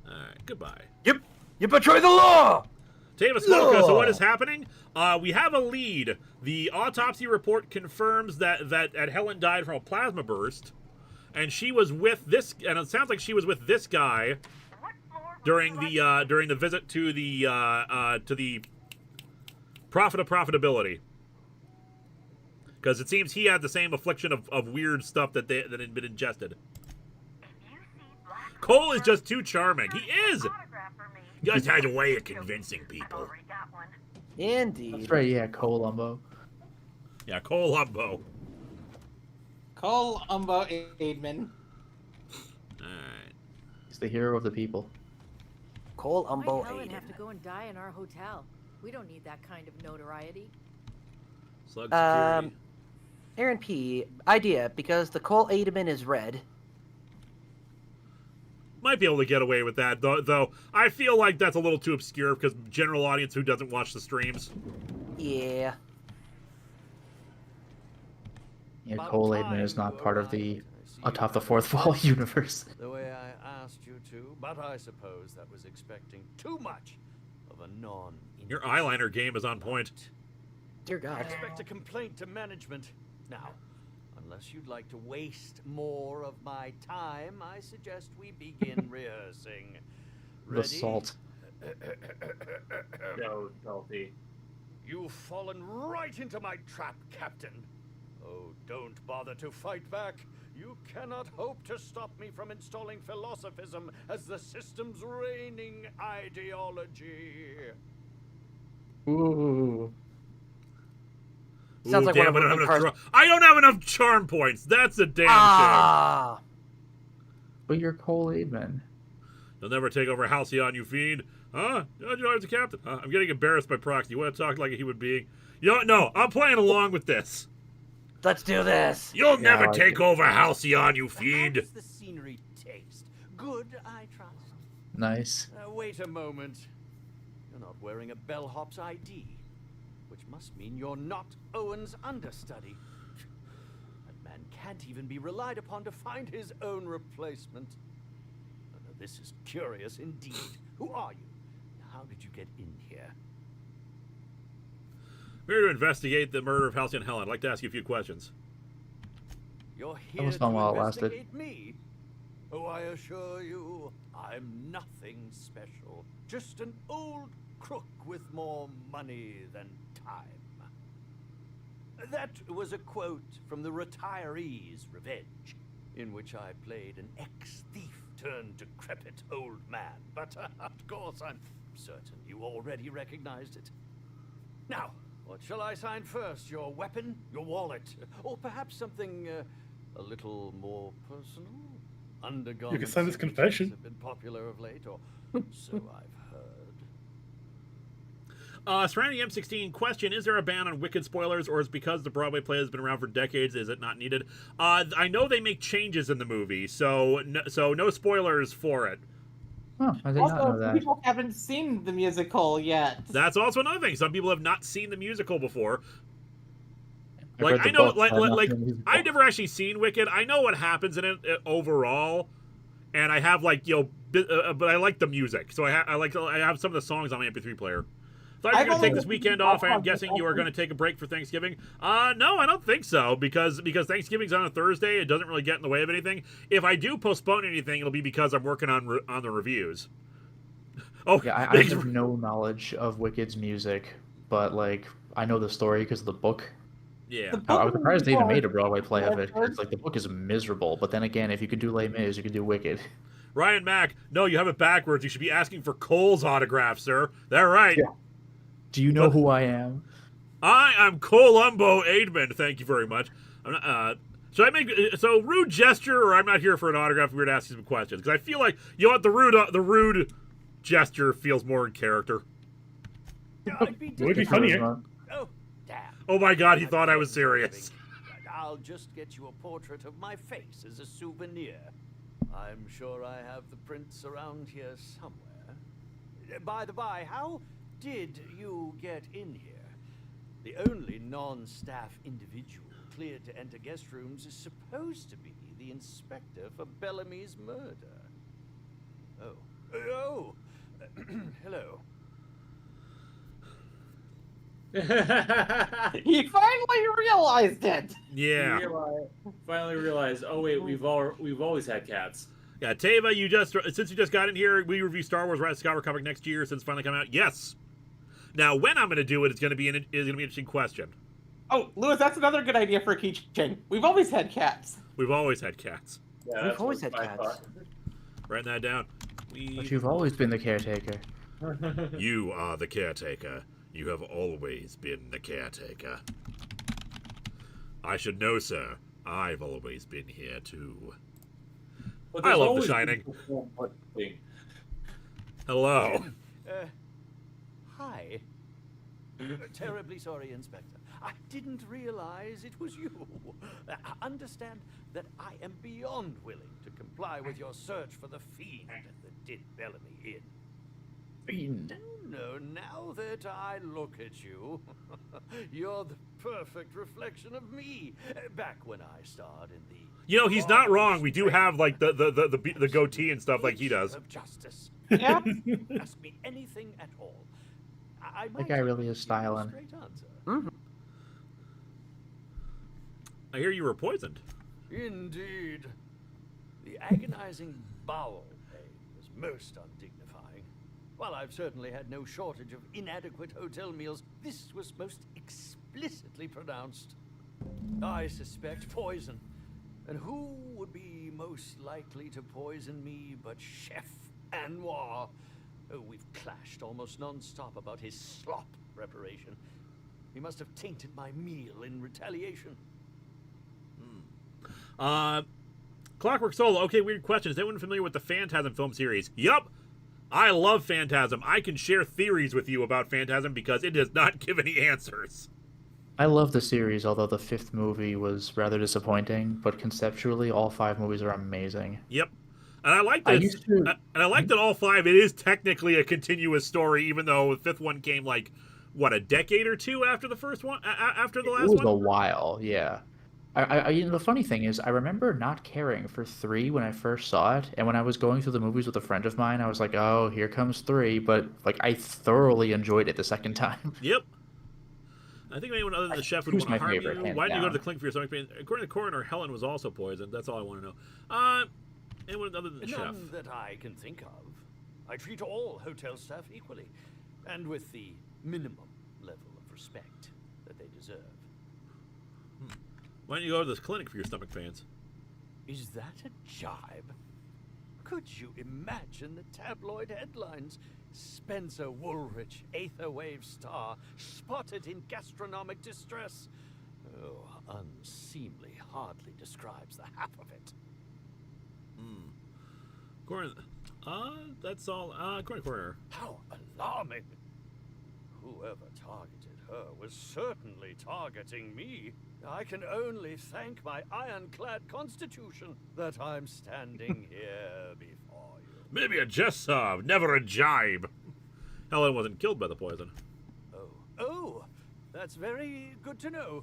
Alright, goodbye.
Yep. You betray the law.
Tava Smoka, so what is happening? We have a lead. The autopsy report confirms that Helen died from a plasma burst, and she was with this, and it sounds like she was with this guy during the visit to the Prophet of Profitability, because it seems he had the same affliction of weird stuff that had been ingested. Cole is just too charming. He is. He just has a way of convincing people.
Indeed.
That's right, yeah, Cole Umbo.
Yeah, Cole Umbo.
Cole Aidman.
Alright.
He's the hero of the people.
Cole
Why'd
Umbo
Helen
Aiden.
have to go and die in our hotel? We don't need that kind of notoriety.
Slug security.
Aaron P. Idea, because the Cole Aidman is red.
Might be able to get away with that, though I feel like that's a little too obscure because general audience who doesn't watch the streams.
Yeah.
Yeah, Cole Aidman is not part of the Atop the Fourth Wall universe.
The way I asked you to, but I suppose that was expecting too much of a non.
Your eyeliner game is on point.
Dear God.
Expect a complaint to management. Now, unless you'd like to waste more of my time, I suggest we begin rehearsing.
The salt.
No, salty.
You've fallen right into my trap, Captain. Oh, don't bother to fight back. You cannot hope to stop me from installing philosophism as the system's reigning ideology.
Ooh.
Sounds like
damn,
one of
I don't have enough charm points. That's a damn shame.
But you're Cole Aidman.
You'll never take over Halcyon, you fiend. Huh? How'd you know I was a captain? I'm getting embarrassed by proxy. You want to talk like a human being? You don't know. I'm playing along with this.
Let's do this.
You'll never take over Halcyon, you fiend.
How does the scenery taste? Good, I trust.
Nice.
Wait a moment. You're not wearing a bellhop's ID, which must mean you're not Owen's understudy. That man can't even be relied upon to find his own replacement. This is curious indeed. Who are you? How did you get in here?
We're here to investigate the murder of Halcyon Helen. I'd like to ask you a few questions.
You're
That
here
was fun
to
while it lasted.
investigate me? Oh, I assure you, I'm nothing special. Just an old crook with more money than time. That was a quote from The Retiree's Revenge, in which I played an ex-thief turned decrepit old man. But of course, I'm certain you already recognized it. Now, what shall I sign first? Your weapon? Your wallet? Or perhaps something a little more personal? Undergarments
You can sign this confession.
have been popular of late, or so I've heard.
Surrounding M16 question: is there a ban on Wicked spoilers, or is it because the Broadway play has been around for decades? Is it not needed? I know they make changes in the movie, so no spoilers for it.
Oh, I did not know
Also,
that.
people haven't seen the musical yet.
That's also another thing. Some people have not seen the musical before.
I've
Like
read the
I know,
book, but I've not
like
seen the musical.
I've never actually seen Wicked. I know what happens in it overall, and I have but I like the music, so I have some of the songs on my MP3 player. Thought you were going to take this weekend off. I'm guessing you are going to take a break for Thanksgiving. No, I don't think so, because Thanksgiving's on a Thursday. It doesn't really get in the way of anything. If I do postpone anything, it'll be because I'm working on the reviews. Oh,
Yeah, I have no knowledge of Wicked's music, but like I know the story because of the book.
Yeah.
I was surprised they even made a Broadway play of it. It's like the book is miserable, but then again, if you could do Les Mis, you could do Wicked.
Ryan Mack, no, you have it backwards. You should be asking for Cole's autograph, sir. They're right.
Yeah. Do you know who I am?
I am Columbo Aidman. Thank you very much. I'm not, should I make so rude gesture, or I'm not here for an autograph? We're to ask you some questions because I feel like you know what the rude gesture feels more in character.
Would be funnier.
Oh, damn.
Oh my God, he thought I was serious.
I'll just get you a portrait of my face as a souvenir. I'm sure I have the prints around here somewhere. By the by, how did you get in here? The only non-staff individual cleared to enter guest rooms is supposed to be the inspector for Bellamy's murder. Oh. Hello.
He finally realized it.
Yeah.
Finally realized. Oh wait, we've always had cats.
Yeah, Tava, since you just got in here, we review Star Wars: Rise of Skywalker comic next year since it's finally coming out. Yes. Now, when I'm going to do it, is going to be an interesting question.
Oh, Lewis, that's another good idea for a keychain. We've always had cats.
We've always had cats.
Yeah,
We've always had cats.
Writing that down.
But you've always been the caretaker.
You are the caretaker. You have always been the caretaker. I should know, sir. I've always been here, too. I love The Shining. Hello.
Hi. Terribly sorry, Inspector. I didn't realize it was you. Understand that I am beyond willing to comply with your search for the fiend that did Bellamy in.
Fiend.
No, now that I look at you, you're the perfect reflection of me. Back when I starred in the...
You know, he's not wrong. We do have, like, the goatee and stuff like he does.
Of justice.
Yeah.
Ask me anything at all.
That guy really is styling.
I hear you were poisoned.
Indeed. The agonizing bowel pain was most undignifying. While I've certainly had no shortage of inadequate hotel meals, this was most explicitly pronounced. I suspect poison. And who would be most likely to poison me but Chef Anwar? Oh, we've clashed almost non-stop about his slop preparation. He must have tainted my meal in retaliation.
Clockwork Solo. Okay, weird question. Is anyone familiar with the Phantasm film series? Yup. I love Phantasm. I can share theories with you about Phantasm because it does not give any answers.
I love the series, although the 5th movie was rather disappointing, but conceptually, all 5 movies are amazing.
Yep. And I like this. And I like that all 5, it is technically a continuous story, even though the 5th one came, like, what, a decade or 2 after the first one? After the last one?
It was a while, yeah. You know, the funny thing is, I remember not caring for 3 when I first saw it, and when I was going through the movies with a friend of mine, I was like, oh, here comes 3, but, like, I thoroughly enjoyed it the second time.
Yep. I think anyone other than the chef would want to harm you. Why did you go to the clinic for your stomach pain? According to the coroner, Helen was also poisoned. That's all I want to know. Anyone other than the chef?
None that I can think of. I treat all hotel staff equally, and with the minimum level of respect that they deserve.
Why don't you go to this clinic for your stomach pains?
Is that a jibe? Could you imagine the tabloid headlines? Spencer Woolrich, Aetherwave star, spotted in gastronomic distress. Oh, unseemly hardly describes the half of it.
That's all. Coroner.
How alarming! Whoever targeted her was certainly targeting me. I can only thank my ironclad constitution that I'm standing here before you.
Maybe a jest saw, never a jibe. Helen wasn't killed by the poison.
Oh, that's very good to know.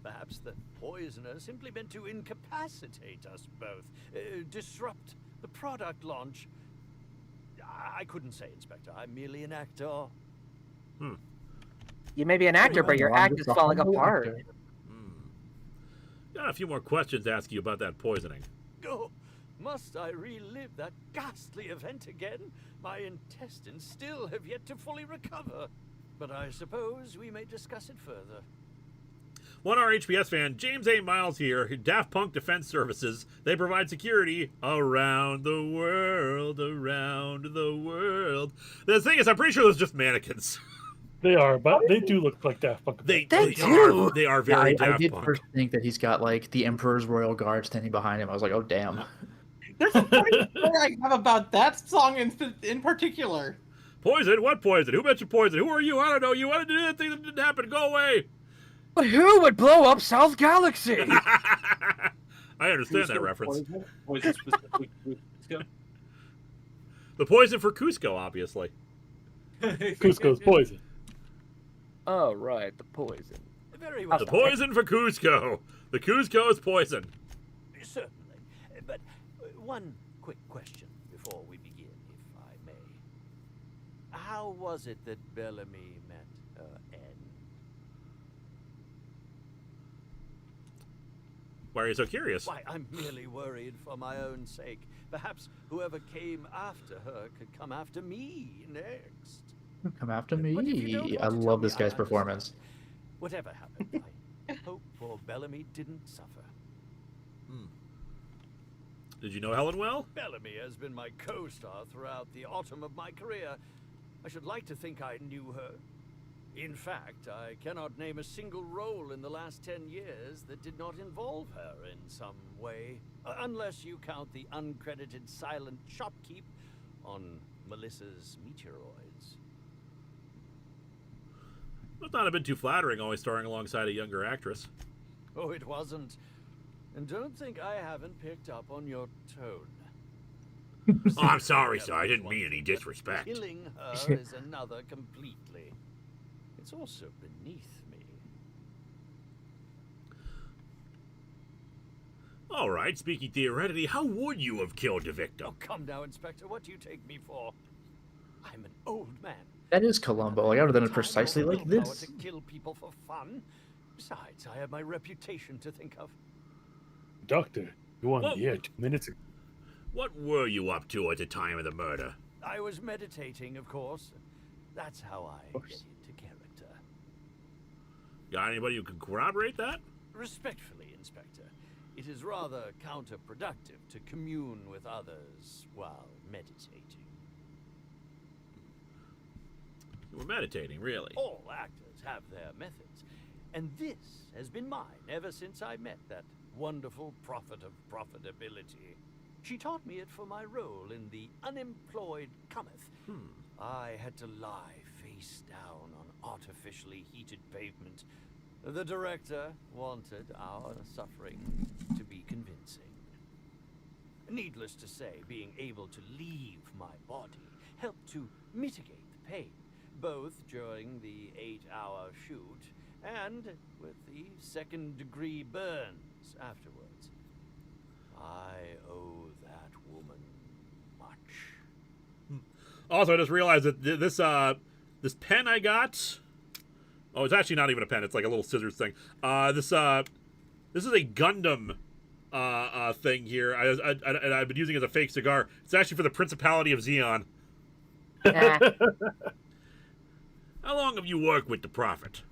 Perhaps the poisoner simply meant to incapacitate us both, disrupt the product launch. I couldn't say, Inspector. I'm merely an actor.
You may be an actor, but your act is falling apart.
Got a few more questions to ask you about that poisoning.
Oh, must I relive that ghastly event again? My intestines still have yet to fully recover. But I suppose we may discuss it further.
1R HPS fan, James A. Miles here, Daft Punk Defense Services. They provide security around the world, around the world. The thing is, I'm pretty sure those are just mannequins.
They are, but they do look like Daft Punk.
They do. They are very Daft Punk.
I did first think that he's got, like, the Emperor's Royal Guard standing behind him. I was like, oh, damn.
There's a funny story I have about that song in particular.
Poison? What poison? Who mentioned poison? Who are you? I don't know. You wanted to do that thing that didn't happen. Go away.
But who would blow up South Galaxy?
I understand that reference.
Poison specifically Cusco?
The poison for Cusco, obviously.
Cusco's poison.
Oh, right, the poison.
Very well.
The poison for Cusco. The Cuzco's poison.
Certainly. But one quick question before we begin, if I may. How was it that Bellamy met her end?
Why are you so curious?
Why, I'm merely worried for my own sake. Perhaps whoever came after her could come after me next.
Come after
But if you don't
me.
want
I
to tell
love
me,
this guy's
I
performance.
understand. Whatever happened, I hope poor Bellamy didn't suffer.
Did you know Helen well?
Bellamy has been my co-star throughout the autumn of my career. I should like to think I knew her. In fact, I cannot name a single role in the last 10 years that did not involve her in some way. Unless you count the uncredited silent shopkeep on Melissa's Meteoroids.
Must not have been too flattering, always starring alongside a younger actress.
Oh, it wasn't. And don't think I haven't picked up on your tone.
Oh, I'm sorry, sir. I didn't mean any disrespect.
Killing her is another completely. It's also beneath me.
All right, speaking theoretically, how would you have killed the victim?
Oh, come now, Inspector. What do you take me for? I'm an old man.
That is Columbo. Like, I would have done it precisely like
Willpower
this.
to kill people for fun. Besides, I have my reputation to think of.
Doctor, you were
What-
on the air 2 minutes ago.
What were you up to at the time of the murder?
I was meditating, of course. That's how I
course.
get into character.
Got anybody who can corroborate that?
Respectfully, Inspector, it is rather counterproductive to commune with others while meditating.
We're meditating, really.
All actors have their methods, and this has been mine ever since I met that wonderful prophet of profitability. She taught me it for my role in The Unemployed Cometh. I had to lie face down on artificially heated pavement. The director wanted our suffering to be convincing. Needless to say, being able to leave my body helped to mitigate the pain, both during the 8-hour shoot and with the second-degree burns afterwards. I owe that woman much.
Also, I just realized that this pen I got. Oh, it's actually not even a pen. It's like a little scissors thing. This is a Gundam thing here. And I've been using it as a fake cigar. It's actually for the Principality of Xeon. How long have you worked with the Prophet?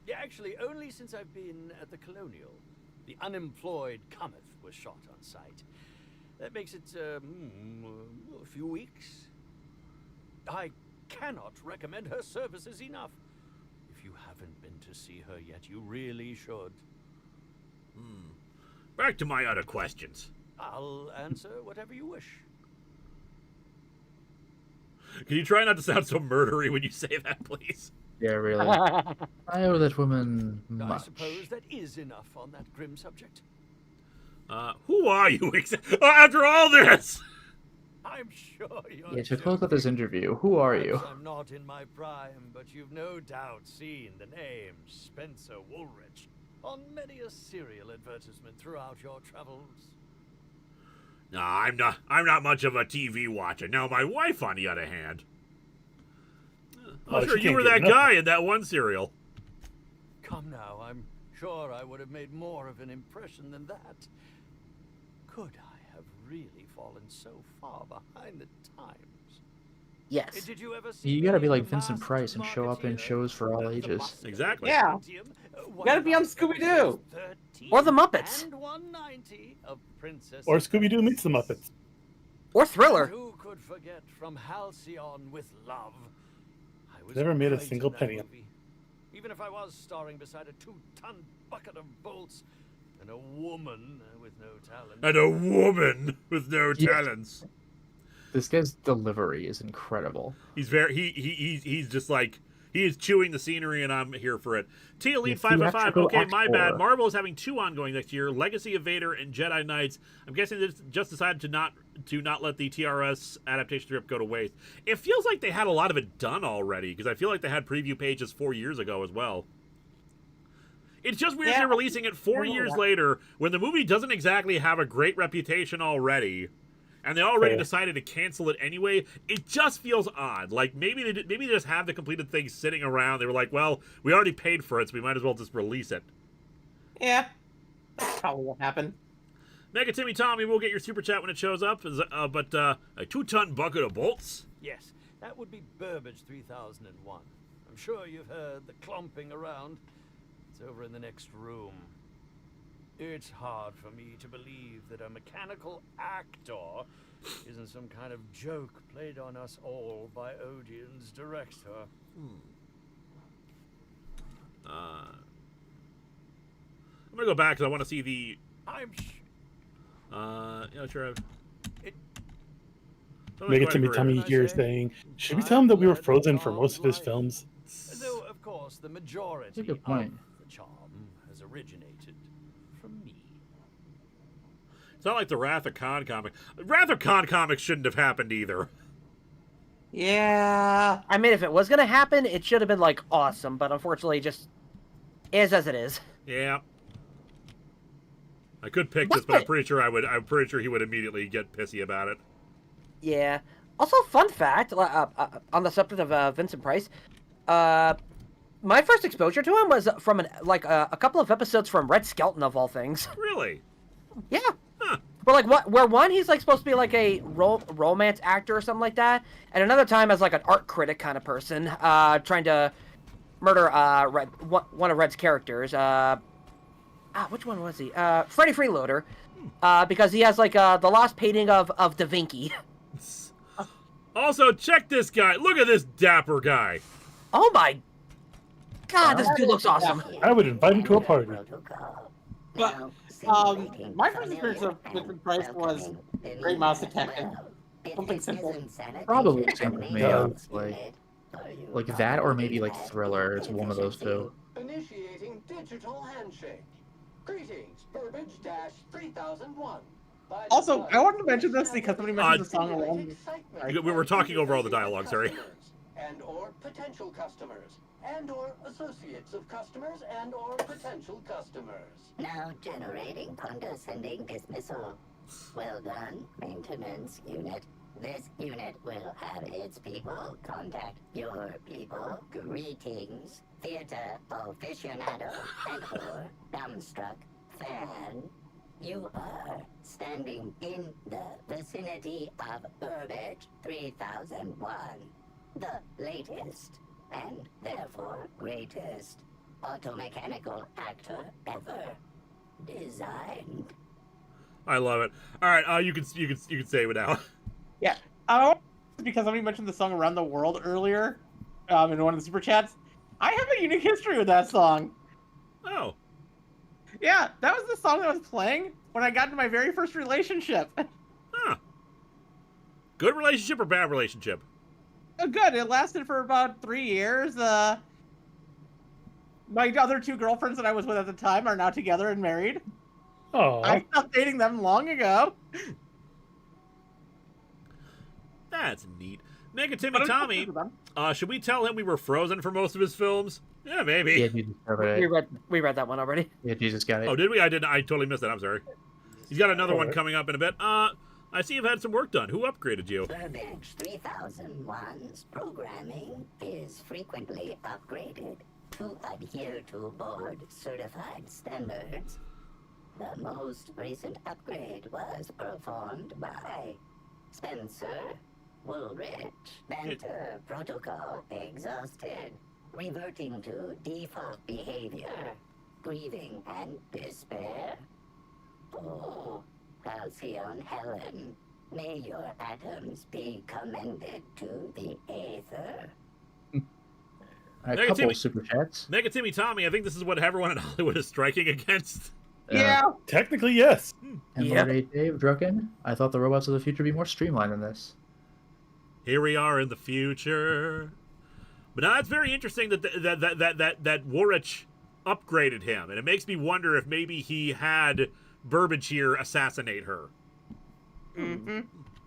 Yeah, actually, only since I've been at the Colonial. The Unemployed Cometh was shot on site. That makes it a few weeks. I cannot recommend her services enough. If you haven't been to see her yet, you really should.
Back to my other questions.
I'll answer whatever you wish.
Can you try not to sound so murdery when you say that, please?
Yeah, really. I owe that woman
I
much.
suppose that is enough on that grim subject.
Who are you after all this?
I'm sure you're
Yeah, to close out this interview, who are you?
I'm not in my prime, but you've no doubt seen the name Spencer Woolrich on many a serial advertisement throughout your travels.
No, I'm not much of a TV watcher. Now, my wife, on the other hand.
Oh,
sure,
she
you
can't
were
get
that
enough.
guy in that one serial.
Come now, I'm sure I would have made more of an impression than that. Could I have really fallen so far behind the times?
Yes.
Did you ever see
You gotta be
The
like Vincent
Masked
Price and show up in
Marketeer?
shows for all
The
ages.
Boston
Exactly.
Yeah.
Stadium?
You gotta be on Scooby-Doo.
Or the Muppets.
And 190 of Princess
Or Scooby-Doo meets the Muppets.
Or Thriller.
Who could forget From Halcyon with Love? I was
Never made a
great in
single
that
penny.
movie. Even if I was starring beside a 2-ton bucket of bolts and a woman with no talent.
And a woman with no
Yeah.
talents.
This guy's delivery is incredible.
He's he's just like, he is chewing the scenery, and I'm here for it. Tia Lead
The
555.
theatrical
Okay, my bad.
actor.
Marvel is having 2 ongoing next year: Legacy of Vader and Jedi Knights. I'm guessing they just decided to not let the TRS adaptation script go to waste. It feels like they had a lot of it done already, because I feel like they had preview pages 4 years ago as well. It's just weird
Yeah.
they're releasing it 4
I know
years
that.
later when the movie doesn't exactly have a great reputation already, and they already
Fair.
decided to cancel it anyway. It just feels odd. Like maybe they just have the completed thing sitting around. They were like, well, we already paid for it, so we might as well just release it.
Yeah. Probably won't happen.
Mega Timmy Tommy, we'll get your super chat when it shows up. But a 2-ton bucket of bolts.
Yes, that would be Burbage 3001. I'm sure you've heard the clomping around. It's over in the next room. It's hard for me to believe that a mechanical actor isn't some kind of joke played on us all by Odeon's director.
I'm gonna go back because I want to see the.
I'm
Yeah, sure.
Mega Timmy Tommy here saying, should we tell him that we were frozen for most of his films?
Though, of course, the majority
That's a good point.
of the charm has originated from me.
It's not like the Wrath of Khan comic. Wrath of Khan comics shouldn't have happened either.
Yeah. I mean, if it was gonna happen, it should have been like awesome, but unfortunately, just is as it is.
Yeah. I could pick this, but I'm pretty sure he would immediately get pissy about it.
Yeah. Also, fun fact on the subject of Vincent Price, my first exposure to him was from a couple of episodes from Red Skelton of all things.
Really?
Yeah. Huh. Where one he's like supposed to be like a romance actor or something like that, and another time as like an art critic kind of person, trying to murder one of Red's characters. Which one was he? Freddy Freeloader, because he has like the lost painting of Da Vinci.
Also, check this guy. Look at this dapper guy.
Oh my God, this dude looks awesome.
I would invite him to a party.
But my first experience with Vincent Price was Great Mouse Detective. Something simple.
Probably something made up, like that, or maybe like Thriller. It's one of those two.
Initiating digital handshake. Greetings, Burbage-3001.
Also, I wanted to mention this because somebody mentioned the song along.
We were talking over all the dialogue, sorry.
And or potential customers. And or associates of customers and or potential customers.
Now generating condescending dismissal. Well done, maintenance unit. This unit will have its people contact your people. Greetings, theater aficionado and or dumbstruck fan. You are standing in the vicinity of Burbage 3001, the latest and therefore greatest automechanical actor ever designed.
I love it. All right, you can save it now.
Yeah, because somebody mentioned the song "Around the World" earlier, in one of the super chats. I have a unique history with that song.
Oh.
Yeah, that was the song that was playing when I got into my very first relationship.
Huh. Good relationship or bad relationship?
Good. It lasted for about 3 years. My other two girlfriends that I was with at the time are now together and married.
Oh.
I stopped dating them long ago.
That's neat. Mega Timmy Tommy, should we tell him we were frozen for most of his films? Yeah, maybe.
Yeah, Jesus covered it.
We read that one already.
Yeah, Jesus got it.
Oh, did we? I didn't. I totally missed it. I'm sorry. He's got another one coming up in a bit. I see you've had some work done. Who upgraded you?
Burbage 3001's programming is frequently upgraded to adhere to board certified standards. The most recent upgrade was performed by Spencer Woolrich. Banter protocol exhausted. Reverting to default behavior. Grieving and despair. Oh, Halcyon Helen, may your atoms be commended to the aether.
A couple of super chats.
Mega Timmy Tommy, I think this is what everyone in Hollywood is striking against.
Yeah.
Technically, yes.
And Larry Dave Drucken, I thought the robots of the future would be more streamlined than this.
Here we are in the future. But now it's very interesting that that Woolrich upgraded him, and it makes me wonder if maybe he had Burbage here assassinate her.
Mm-hmm.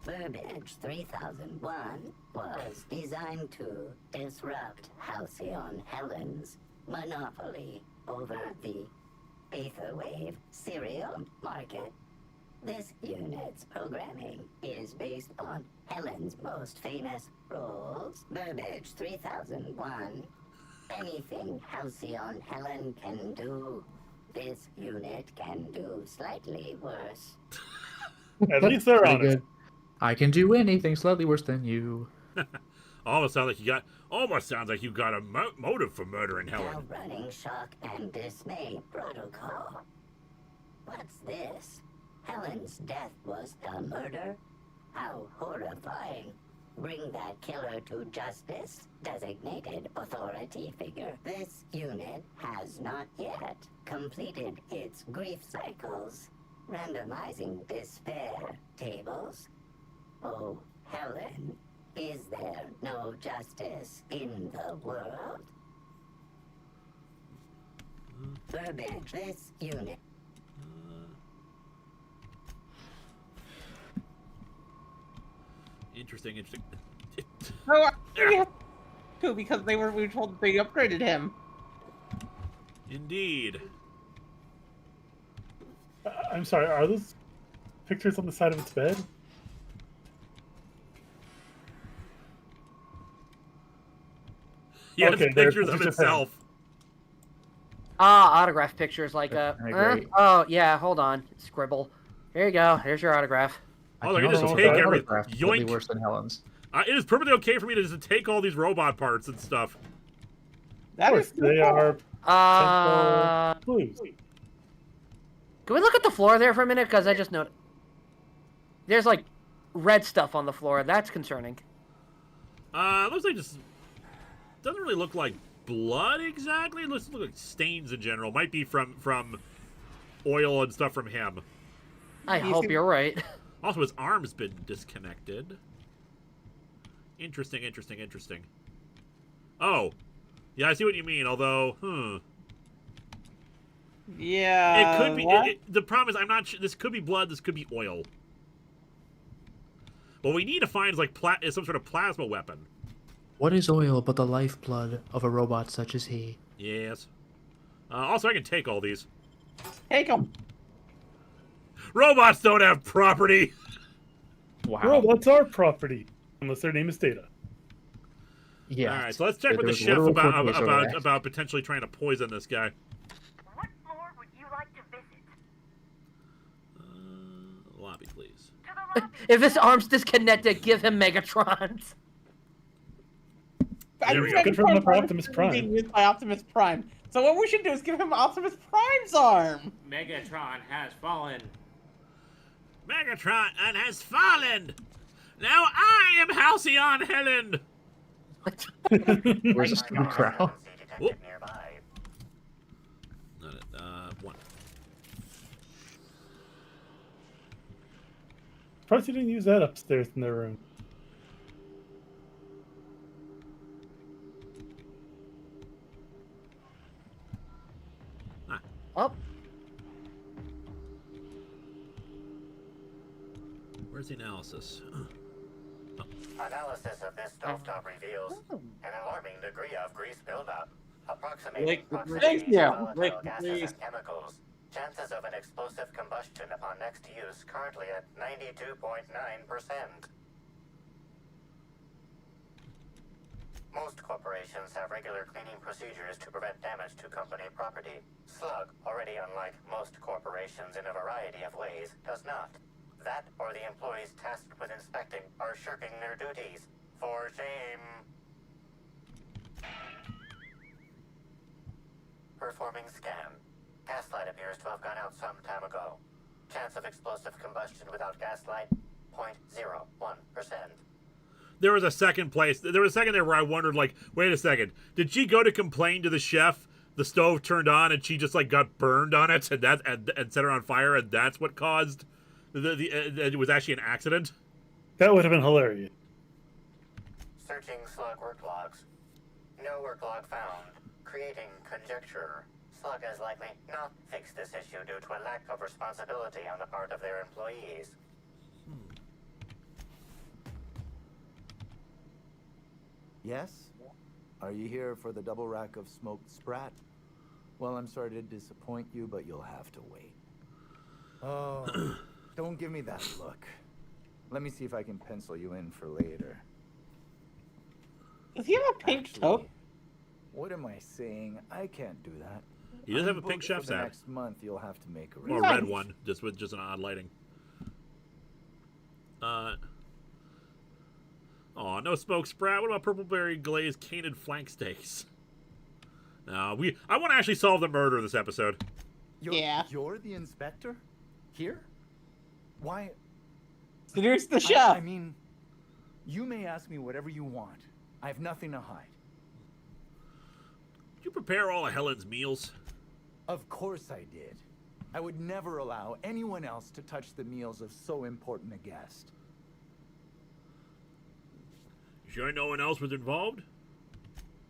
Burbage 3001 was designed to disrupt Halcyon Helen's monopoly over the Aetherwave serial market. This unit's programming is based on Helen's most famous roles. Burbage 3001. Anything Halcyon Helen can do, this unit can do slightly worse.
At least they're
Pretty
honest.
good. I can do anything slightly worse than you.
Almost sounds like you got a motive for murdering
Now
Helen.
running shock and dismay protocol. What's this? Helen's death was a murder? How horrifying. Bring that killer to justice. Designated authority figure. This unit has not yet completed its grief cycles. Randomizing despair tables. Oh, Helen, is there no justice in the world? Burbage, this unit.
Interesting.
Oh, yeah. Too, because we were told that they upgraded him.
Indeed.
I'm sorry, are those pictures on the side of its bed?
Yeah,
Okay,
it's pictures of
him.
itself.
Autograph pictures like
Great.
oh yeah, hold on. Scribble. Here you go. Here's your autograph.
Oh, they're gonna just
also
take
put
every
autograph slightly
yoink.
worse than Helen's.
It is perfectly okay for me to just take all these robot parts and stuff.
That is
They are blues.
Can we look at the floor there for a minute? Because I just noticed there's like red stuff on the floor. That's concerning.
Looks like just doesn't really look like blood exactly. It looks like stains in general. Might be from oil and stuff from him.
I hope you're right.
Also, his arm's been disconnected. Interesting. Oh, yeah, I see what you mean. Although,
Yeah.
it could be. The problem is, I'm not sure. This could be blood. This could be oil. What we need to find is some sort of plasma weapon.
What is oil but the lifeblood of a robot such as he?
Yes. Also, I can take all these.
Take them.
Robots don't have property.
Wow.
Robots are property, unless their name is Data.
Yeah.
All right, so let's check with the
There's a
chef
literal court case over there.
about potentially trying to poison this guy.
What floor would you like to visit?
Lobby, please.
To the lobby.
If his arm's disconnected, give him Megatrons.
There we go.
Confirm that for Optimus Prime.
Being used by Optimus Prime. So what we should do is give him Optimus Prime's arm.
Megatron has fallen.
Megatron has fallen. Now I am Halcyon Helen.
Where's the stupid crowd?
Whoop. One.
Surprised you didn't use that upstairs in their room.
Oh,
Where's the analysis?
Analysis of this stovetop reveals an alarming degree of grease buildup, approximating proximity to volatile gases and chemicals. Chances of an explosive combustion upon next use currently at 92.9%. Most corporations have regular cleaning procedures to prevent damage to company property. Slug, already unlike most corporations in a variety of ways, does not. That or the employees tasked with inspecting are shirking their duties. For shame. Performing scan. Gaslight appears to have gone out some time ago. Chance of explosive combustion without gaslight, 0.01%.
There was a second there where I wondered, like, wait a second, did she go to complain to the chef? The stove turned on and she just like got burned on it and set her on fire, and that's what caused it was actually an accident.
That would have been hilarious.
Searching Slug work logs. No work log found. Creating conjecture. Slug has likely not fixed this issue due to a lack of responsibility on the part of their employees.
Yes? Are you here for the double rack of smoked sprat? Well, I'm sorry to disappoint you, but you'll have to wait. Oh, don't give me that look. Let me see if I can pencil you in for later.
Does he have a pink toque?
What am I saying? I can't do that.
He does have a
I'm
pink
booked
chef's
for the
hat.
next month, you'll have to make a
Or a red one, just with just an odd lighting. Oh, no smoked sprat. What about purple berry glazed canid flank steaks? No, I want to actually solve the murder this episode.
You're the inspector? Here? Why?
Seduce the chef.
I mean, you may ask me whatever you want. I have nothing to hide.
Did you prepare all of Helen's meals?
Of course I did. I would never allow anyone else to touch the meals of so important a guest.
You sure no one else was involved?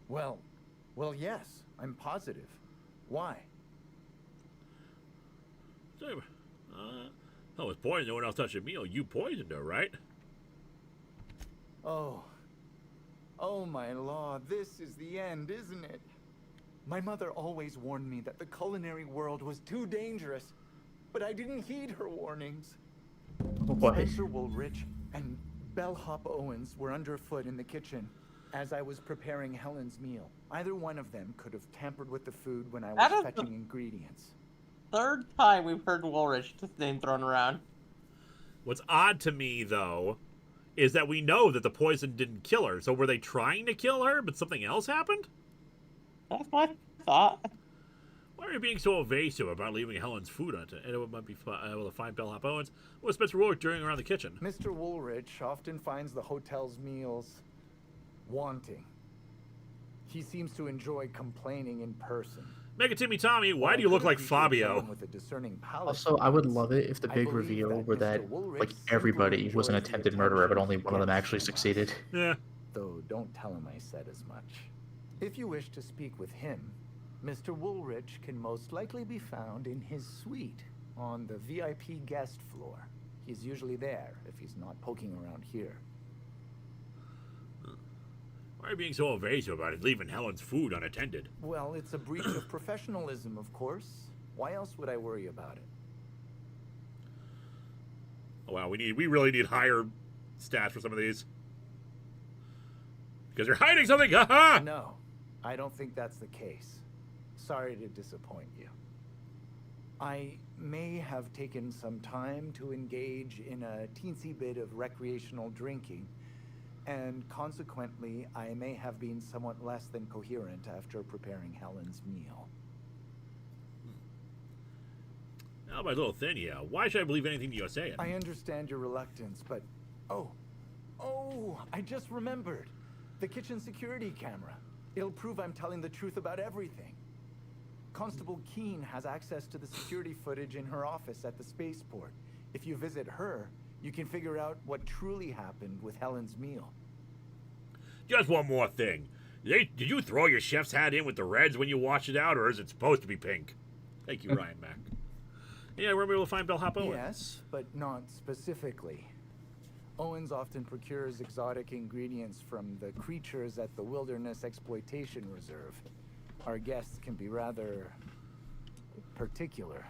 Well, yes. I'm positive. Why?
Oh, it's poison. No one else touched a meal. You poisoned her, right?
Oh, my law, this is the end, isn't it? My mother always warned me that the culinary world was too dangerous, but I didn't heed her warnings. Spencer Woolrich and Bellhop Owens were underfoot in the kitchen as I was preparing Helen's meal. Either one of them could have tampered with the food when I was fetching ingredients.
Third time we've heard Woolrich name thrown around.
What's odd to me, though, is that we know that the poison didn't kill her. So were they trying to kill her, but something else happened?
That's my thought.
Why are you being so evasive about leaving Helen's food on it? It might be able to find Bellhop Owens. What was Spencer Woolrich doing around the kitchen?
Mr. Woolrich often finds the hotel's meals wanting. He seems to enjoy complaining in person.
Mega Timmy Tommy, why do you look like Fabio?
With a discerning palate.
Also, I would love it if the big reveal were that, like, everybody was an attempted murderer, but only one of them actually succeeded.
Yeah.
Though, don't tell him I said as much. If you wish to speak with him, Mr. Woolrich can most likely be found in his suite on the VIP guest floor. He's usually there if he's not poking around here.
Why are you being so evasive about it, leaving Helen's food unattended?
Well, it's a breach of professionalism, of course. Why else would I worry about it?
Oh, wow, we really need higher stats for some of these. Because you're hiding something! Haha!
No, I don't think that's the case. Sorry to disappoint you. I may have taken some time to engage in a teensy bit of recreational drinking, and consequently, I may have been somewhat less than coherent after preparing Helen's meal.
Now my little thin, yeah. Why should I believe anything you're saying?
I understand your reluctance, but... Oh, I just remembered. The kitchen security camera. It'll prove I'm telling the truth about everything. Constable Keene has access to the security footage in her office at the spaceport. If you visit her, you can figure out what truly happened with Helen's meal.
Just one more thing. Did you throw your chef's hat in with the Reds when you washed it out, or is it supposed to be pink? Thank you, Ryan Mack. Yeah, we're able to find Bellhop Owens.
Yes, but not specifically. Owens often procures exotic ingredients from the creatures at the Wilderness Exploitation Reserve. Our guests can be rather particular.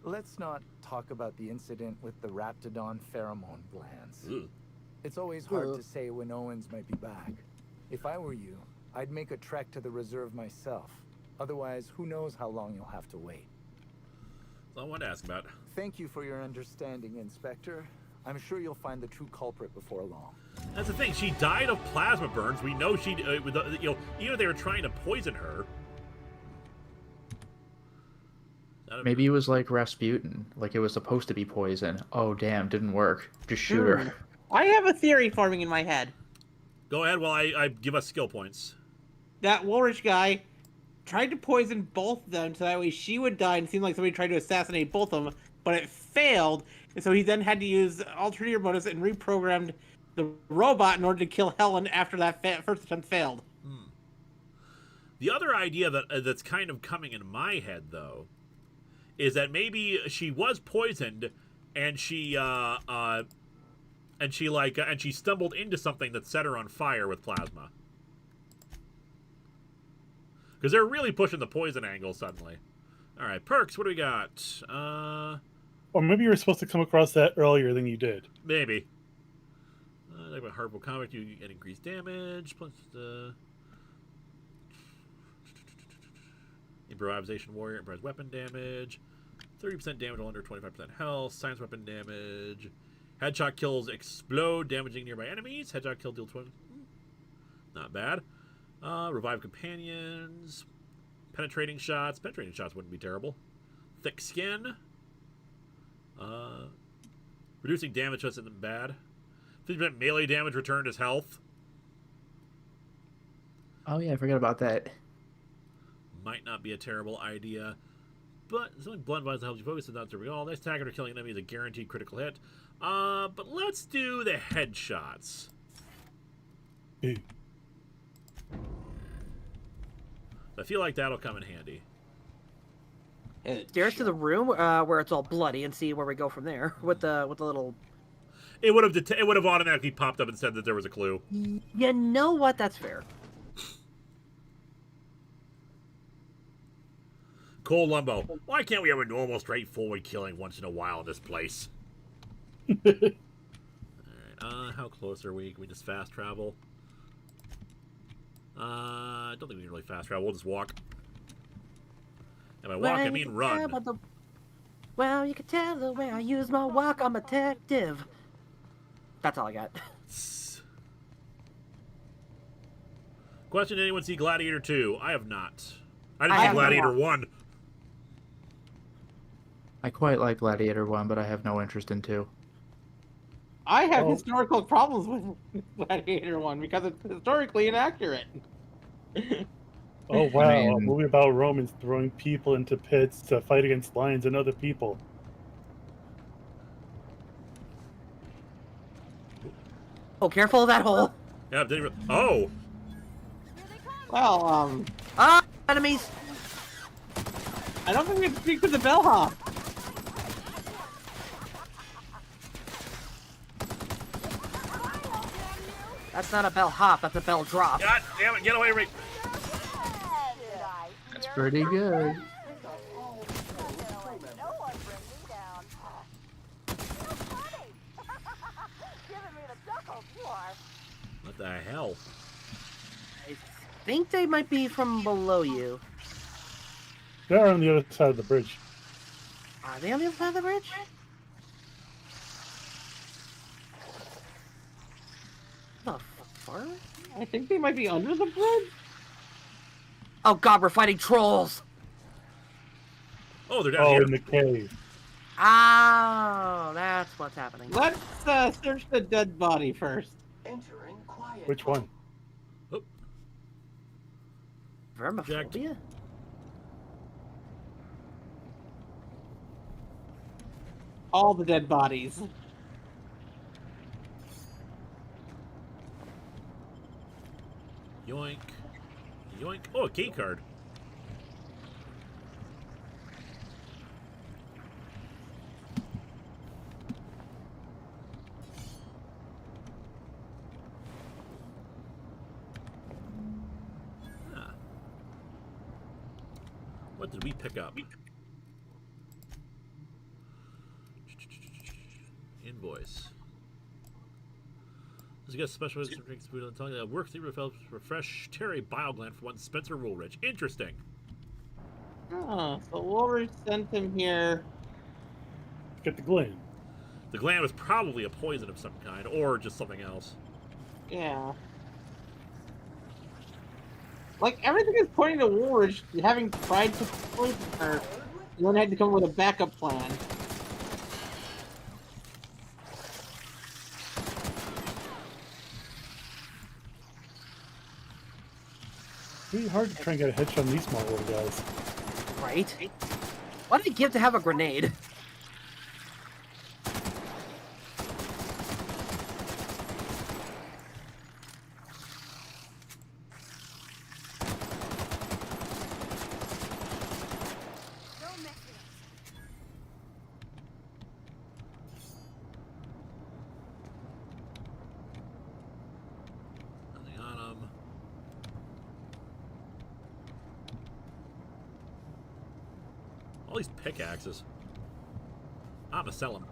Let's not talk about the incident with the Raptidon pheromone glands.
Ugh.
It's always hard to say when Owens might be back. If I were you, I'd make a trek to the reserve myself. Otherwise, who knows how long you'll have to wait.
That's all I wanted to ask about.
Thank you for your understanding, Inspector. I'm sure you'll find the true culprit before long.
That's the thing. She died of plasma burns. We know she, even if they were trying to poison her.
Maybe it was like Rasputin. Like it was supposed to be poison. Oh, damn, didn't work. Just shoot her.
I have a theory forming in my head.
Go ahead while I give us skill points.
That Woolrich guy tried to poison both of them so that way she would die and it seemed like somebody tried to assassinate both of them, but it failed. And so he then had to use ulterior motives and reprogrammed the robot in order to kill Helen after that first attempt failed.
The other idea that's kind of coming in my head, though, is that maybe she was poisoned, and she stumbled into something that set her on fire with plasma. Because they're really pushing the poison angle suddenly. All right, perks. What do we got?
Or maybe you were supposed to come across that earlier than you did.
Maybe. Like my Harpo comic, you get increased damage. Plus Improvisation Warrior, improvised weapon damage. 30% damage while under 25% health. Science weapon damage. Headshot kills explode, damaging nearby enemies. Headshot kill deal 20. Not bad. Revive companions. Penetrating shots. Penetrating shots wouldn't be terrible. Thick skin. Reducing damage isn't bad. 50% melee damage returned as health.
Oh yeah, I forgot about that.
Might not be a terrible idea. But something blunt violence that helps you focus and not serving all. Nice attack after killing an enemy is a guaranteed critical hit. But let's do the headshots.
Hey.
I feel like that'll come in handy.
Stairs to the room where it's all bloody and see where we go from there with the little.
It would have automatically popped up and said that there was a clue.
You know what? That's fair.
Cole Lumbo, why can't we have a normal, straightforward killing once in a while in this place? Alright, how close are we? Can we just fast travel? I don't think we can really fast travel. We'll just walk. And by walk, I mean run.
Well, you can tell the way I use my walk. I'm a detective. That's all I got.
Question, anyone see Gladiator 2? I have not. I didn't see Gladiator 1.
I quite like Gladiator 1, but I have no interest in 2.
I have historical problems with Gladiator 1 because it's historically inaccurate.
Oh wow, a movie about Romans throwing people into pits to fight against lions and other people.
Oh, careful of that hole.
Yeah, didn't oh.
Well,
enemies.
I don't think we can speak to the bellhop.
That's not a bell hop, that's a bell drop.
God damn it, get away from me.
That's pretty good.
What the hell?
I think they might be from below you.
They're on the other side of the bridge.
Are they on the other side of the bridge? The fuck?
I think they might be under the bridge.
Oh god, we're fighting trolls.
Oh, they're down here.
In the cave.
Oh, that's what's happening.
Let's search the dead body first.
Entering quiet.
Which one?
Oh.
Vermophobia?
All the dead bodies.
Yoink. Yoink. Oh, a key card. Ah. What did we pick up? Invoice. Let's get special drinks food on the tongue. Work through refresh Terry bile gland for one Spencer Woolrich. Interesting.
Oh, so Woolrich sent him here.
Get the gland.
The gland was probably a poison of some kind, or just something else.
Yeah. Like, everything is pointing to Woolrich having tried to poison her, and then had to come up with a backup plan.
It's really hard to try and get a headshot on these small little guys.
Right? What did he give to have a grenade?
Nothing on him. All these pickaxes. I'm gonna sell them.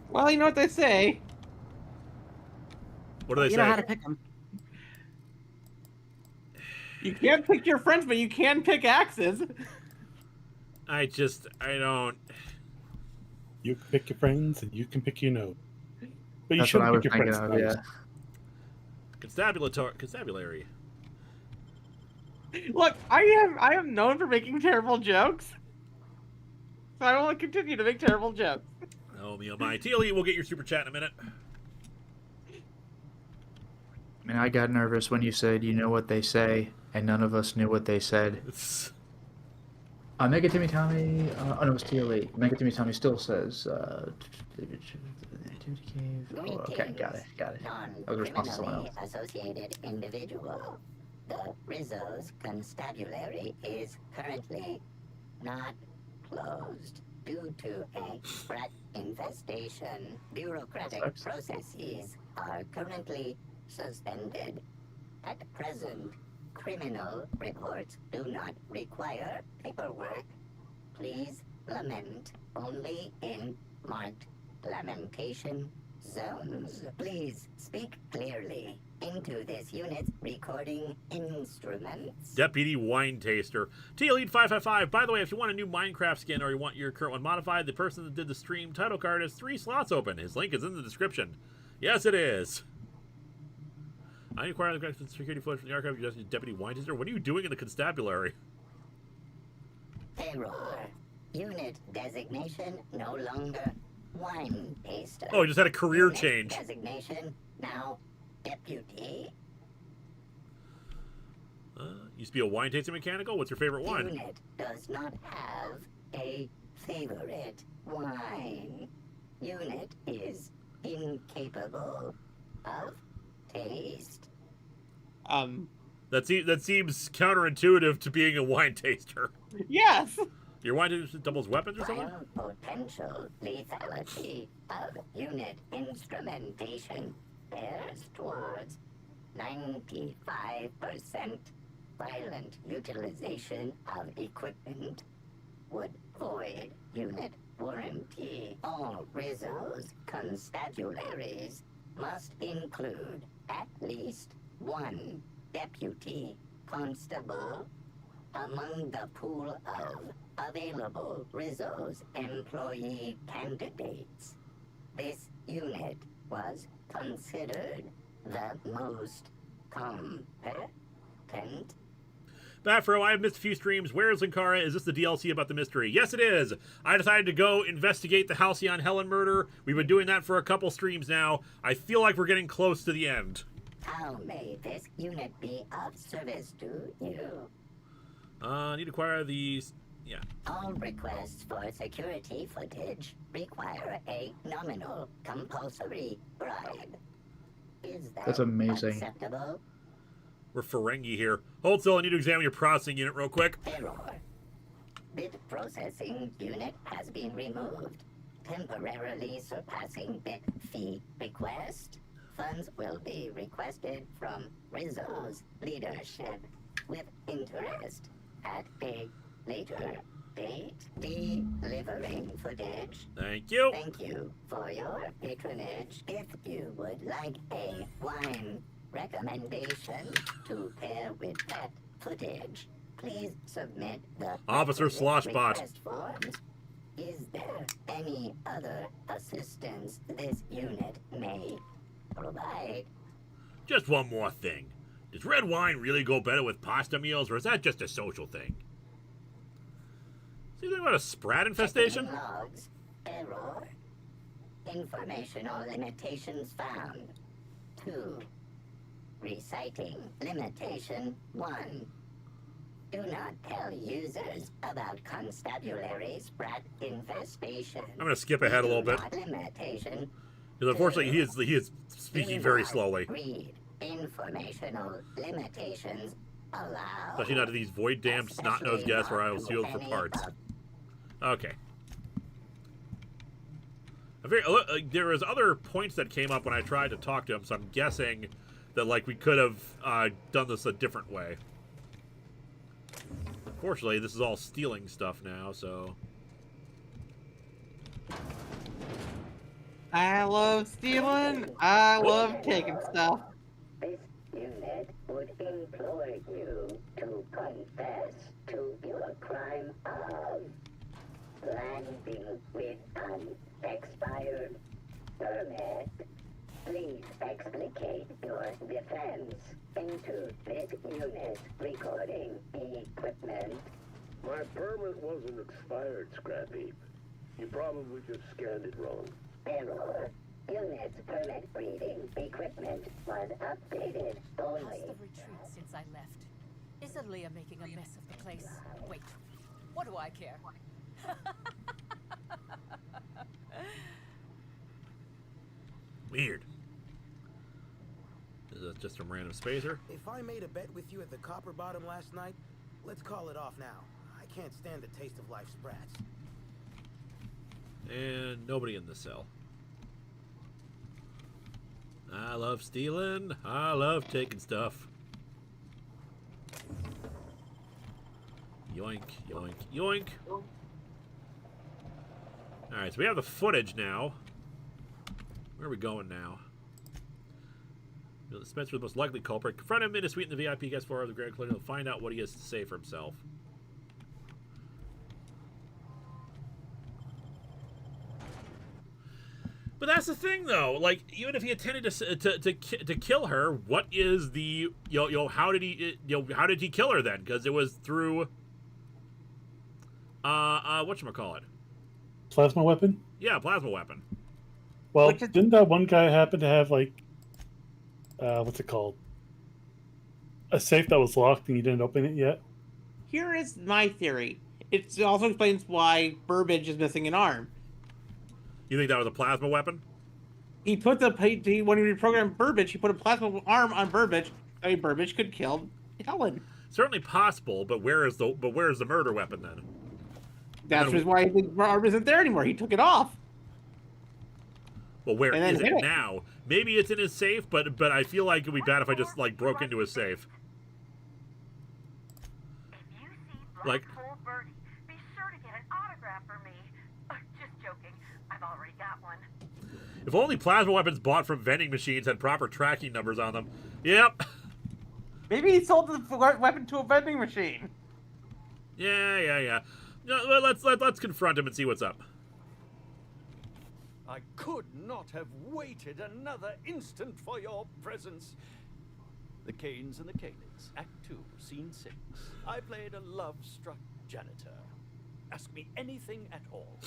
Well, you know what they say.
What do they say?
You know how to pick them.
You can't pick your friends, but you can pick axes.
I don't.
You can pick your friends, and you can pick your nose. But you
That's what I
shouldn't
was
pick your
thinking
friends'
of,
nose.
yeah.
Constabulary.
Look, I am known for making terrible jokes. So I will continue to make terrible jokes.
Oh, me, oh, my. TLE, we'll get your super chat in a minute.
Man, I got nervous when you said, you know what they say, and none of us knew what they said. Mega Timmy Tommy, oh no, it's TLE. Mega Timmy Tommy still says, okay, got it. I was responding to someone else.
Non-criminally associated individual. The Rizzo's constabulary is currently not closed due to a rat infestation. Bureaucratic processes are currently suspended. At present, criminal reports do not require paperwork. Please lament only in marked lamentation zones. Please speak clearly into this unit's recording instruments.
Deputy Wine Taster. TLE555. By the way, if you want a new Minecraft skin or you want your current one modified, the person that did the stream title card has 3 slots open. His link is in the description. Yes, it is. I acquired the security footage from the archive. You just Deputy Wine Taster. What are you doing in the constabulary?
Error. Unit designation no longer wine taster.
Oh, he just had a career
Unit
change.
Designation now deputy.
Used to be a wine tasting mechanical. What's your favorite wine?
Unit does not have a favorite wine. Unit is incapable of taste.
That seems counterintuitive to being a wine taster.
Yes.
Your wine taster doubles weapons or something?
Potential lethality of unit instrumentation bears towards 95% violent utilization of equipment would void unit warranty. All Rizzo's constabularies must include at least 1 deputy constable among the pool of available Rizzo's employee candidates. This unit was considered the most competent.
Batfro, I have missed a few streams. Where is Linkara? Is this the DLC about the mystery? Yes, it is. I decided to go investigate the Halcyon Helen murder. We've been doing that for a couple streams now. I feel like we're getting close to the end.
How may this unit be of service to you?
Need to acquire these. Yeah.
All requests for security footage require a nominal compulsory bribe. Is that
That's amazing.
acceptable?
We're Ferengi here. Hold still, I need to examine your processing unit real quick.
Error. Bit processing unit has been removed, temporarily surpassing bit fee request. Funds will be requested from Rizzo's leadership with interest at a later date. Delivering footage.
Thank you.
Thank you for your patronage. If you would like a wine recommendation to pair with that footage, please submit the
Officer Sloshbot.
request forms. Is there any other assistance this unit may provide?
Just one more thing. Does red wine really go better with pasta meals, or is that just a social thing? See anything about a sprat infestation?
Checking logs. Error. Informational limitations found. 2. Reciting limitation 1. Do not tell users about constabulary sprat infestation.
I'm going to skip ahead a little bit.
Limitation.
Because unfortunately, he is speaking very slowly.
Read informational limitations allow.
Especially not to these void damned snot-nosed guests where I will steal for parts. Okay. There was other points that came up when I tried to talk to him, so I'm guessing that like we could have done this a different way. Fortunately, this is all stealing stuff now, so...
I love stealing. I love taking stuff.
This unit would implore you to confess to your crime of landing with an expired permit. Please explicate your defense into this unit's recording equipment.
My permit wasn't expired, Scrap Heap. You probably just scanned it wrong.
Error. Unit's permit reading equipment was updated only.
How's the retreat since I left? Isn't Leah making a mess of the place? Wait, what do I care?
Weird. Is that just some random spacer?
If I made a bet with you at the Copper Bottom last night, let's call it off now. I can't stand the taste of life's brats.
And nobody in the cell. I love stealing. I love taking stuff. Yoink, yoink, yoink. Alright, so we have the footage now. Where are we going now? Spencer, the most likely culprit. Confront him in a suite in the VIP guest floor of the Grand Collision. He'll find out what he has to say for himself. But that's the thing, though. Like, even if he intended to kill her, what is the how did he kill her then? Because it was through whatchamacallit?
Plasma weapon?
Yeah, plasma weapon.
Well, didn't that one guy happen to have, like, what's it called? A safe that was locked and you didn't open it yet?
Here is my theory. It also explains why Burbage is missing an arm.
You think that was a plasma weapon?
He put when he reprogrammed Burbage, he put a plasma arm on Burbage. I mean, Burbage could kill Helen.
Certainly possible, but where is the murder weapon then?
That's why the arm isn't there anymore. He took it off.
Well, where is it now? Maybe it's in his safe, but I feel like it'd be bad if I just like broke into his safe. Like,
Birdie, be sure to get an autograph for me. Just joking. I've already got one.
if only plasma weapons bought from vending machines had proper tracking numbers on them. Yep.
Maybe he sold the weapon to a vending machine.
Yeah. No, let's confront him and see what's up.
I could not have waited another instant for your presence. The Canes and the Canids, Act 2, Scene 6. I played a love-struck janitor. Ask me anything at all.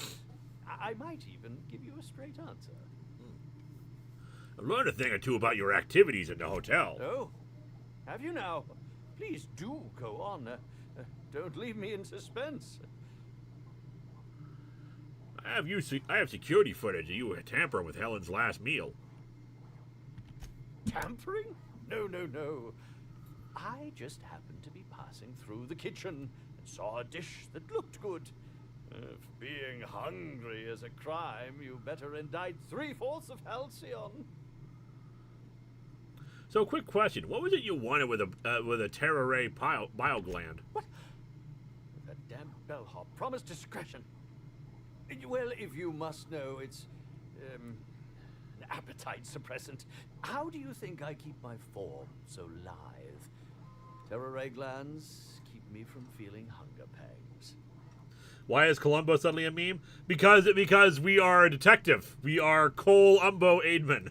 I might even give you a straight answer.
I've learned a thing or two about your activities in the hotel.
Oh, have you now? Please do go on. Don't leave me in suspense.
I have security footage of you tampering with Helen's last meal.
Tampering? No. I just happened to be passing through the kitchen and saw a dish that looked good. If being hungry is a crime, you better indict 3/4 of Halcyon.
So, quick question: what was it you wanted with a Terra Ray bile gland?
What? That damn bellhop promised discretion. Well, if you must know, it's an appetite suppressant. How do you think I keep my form so lithe? Terra Ray glands keep me from feeling hunger pangs.
Why is Columbo suddenly a meme? Because we are a detective. We are Cole Aidman.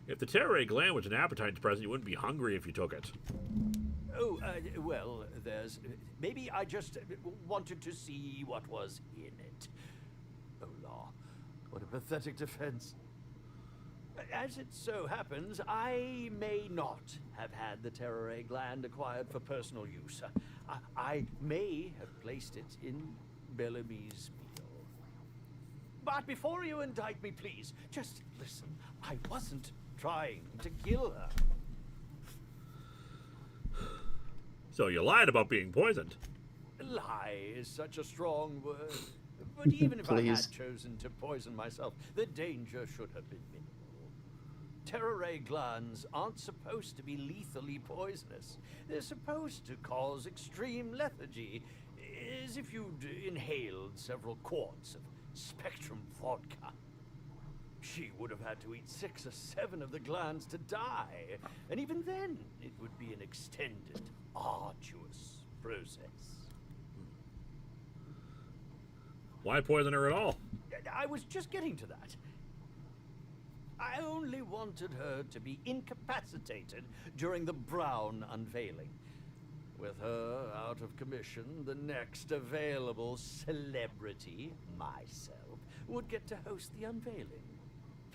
If the Terra Ray gland was an appetite suppressant, you wouldn't be hungry if you took it.
Oh, well, there's... Maybe I just wanted to see what was in it. Oh, law. What a pathetic defense. As it so happens, I may not have had the Terra Ray gland acquired for personal use. I may have placed it in Bellamys' meal. But before you indict me, please, just listen. I wasn't trying to kill her.
So you lied about being poisoned.
Lie is such a strong word. But even if I had chosen to poison myself, the danger should have been minimal. Terror ray glands aren't supposed to be lethally poisonous. They're supposed to cause extreme lethargy, as if you'd inhaled several quarts of Spectrum vodka. She would have had to eat 6 or 7 of the glands to die, and even then, it would be an extended, arduous process.
Why poison her at all?
I was just getting to that. I only wanted her to be incapacitated during the Brown unveiling. With her out of commission, the next available celebrity, myself, would get to host the unveiling.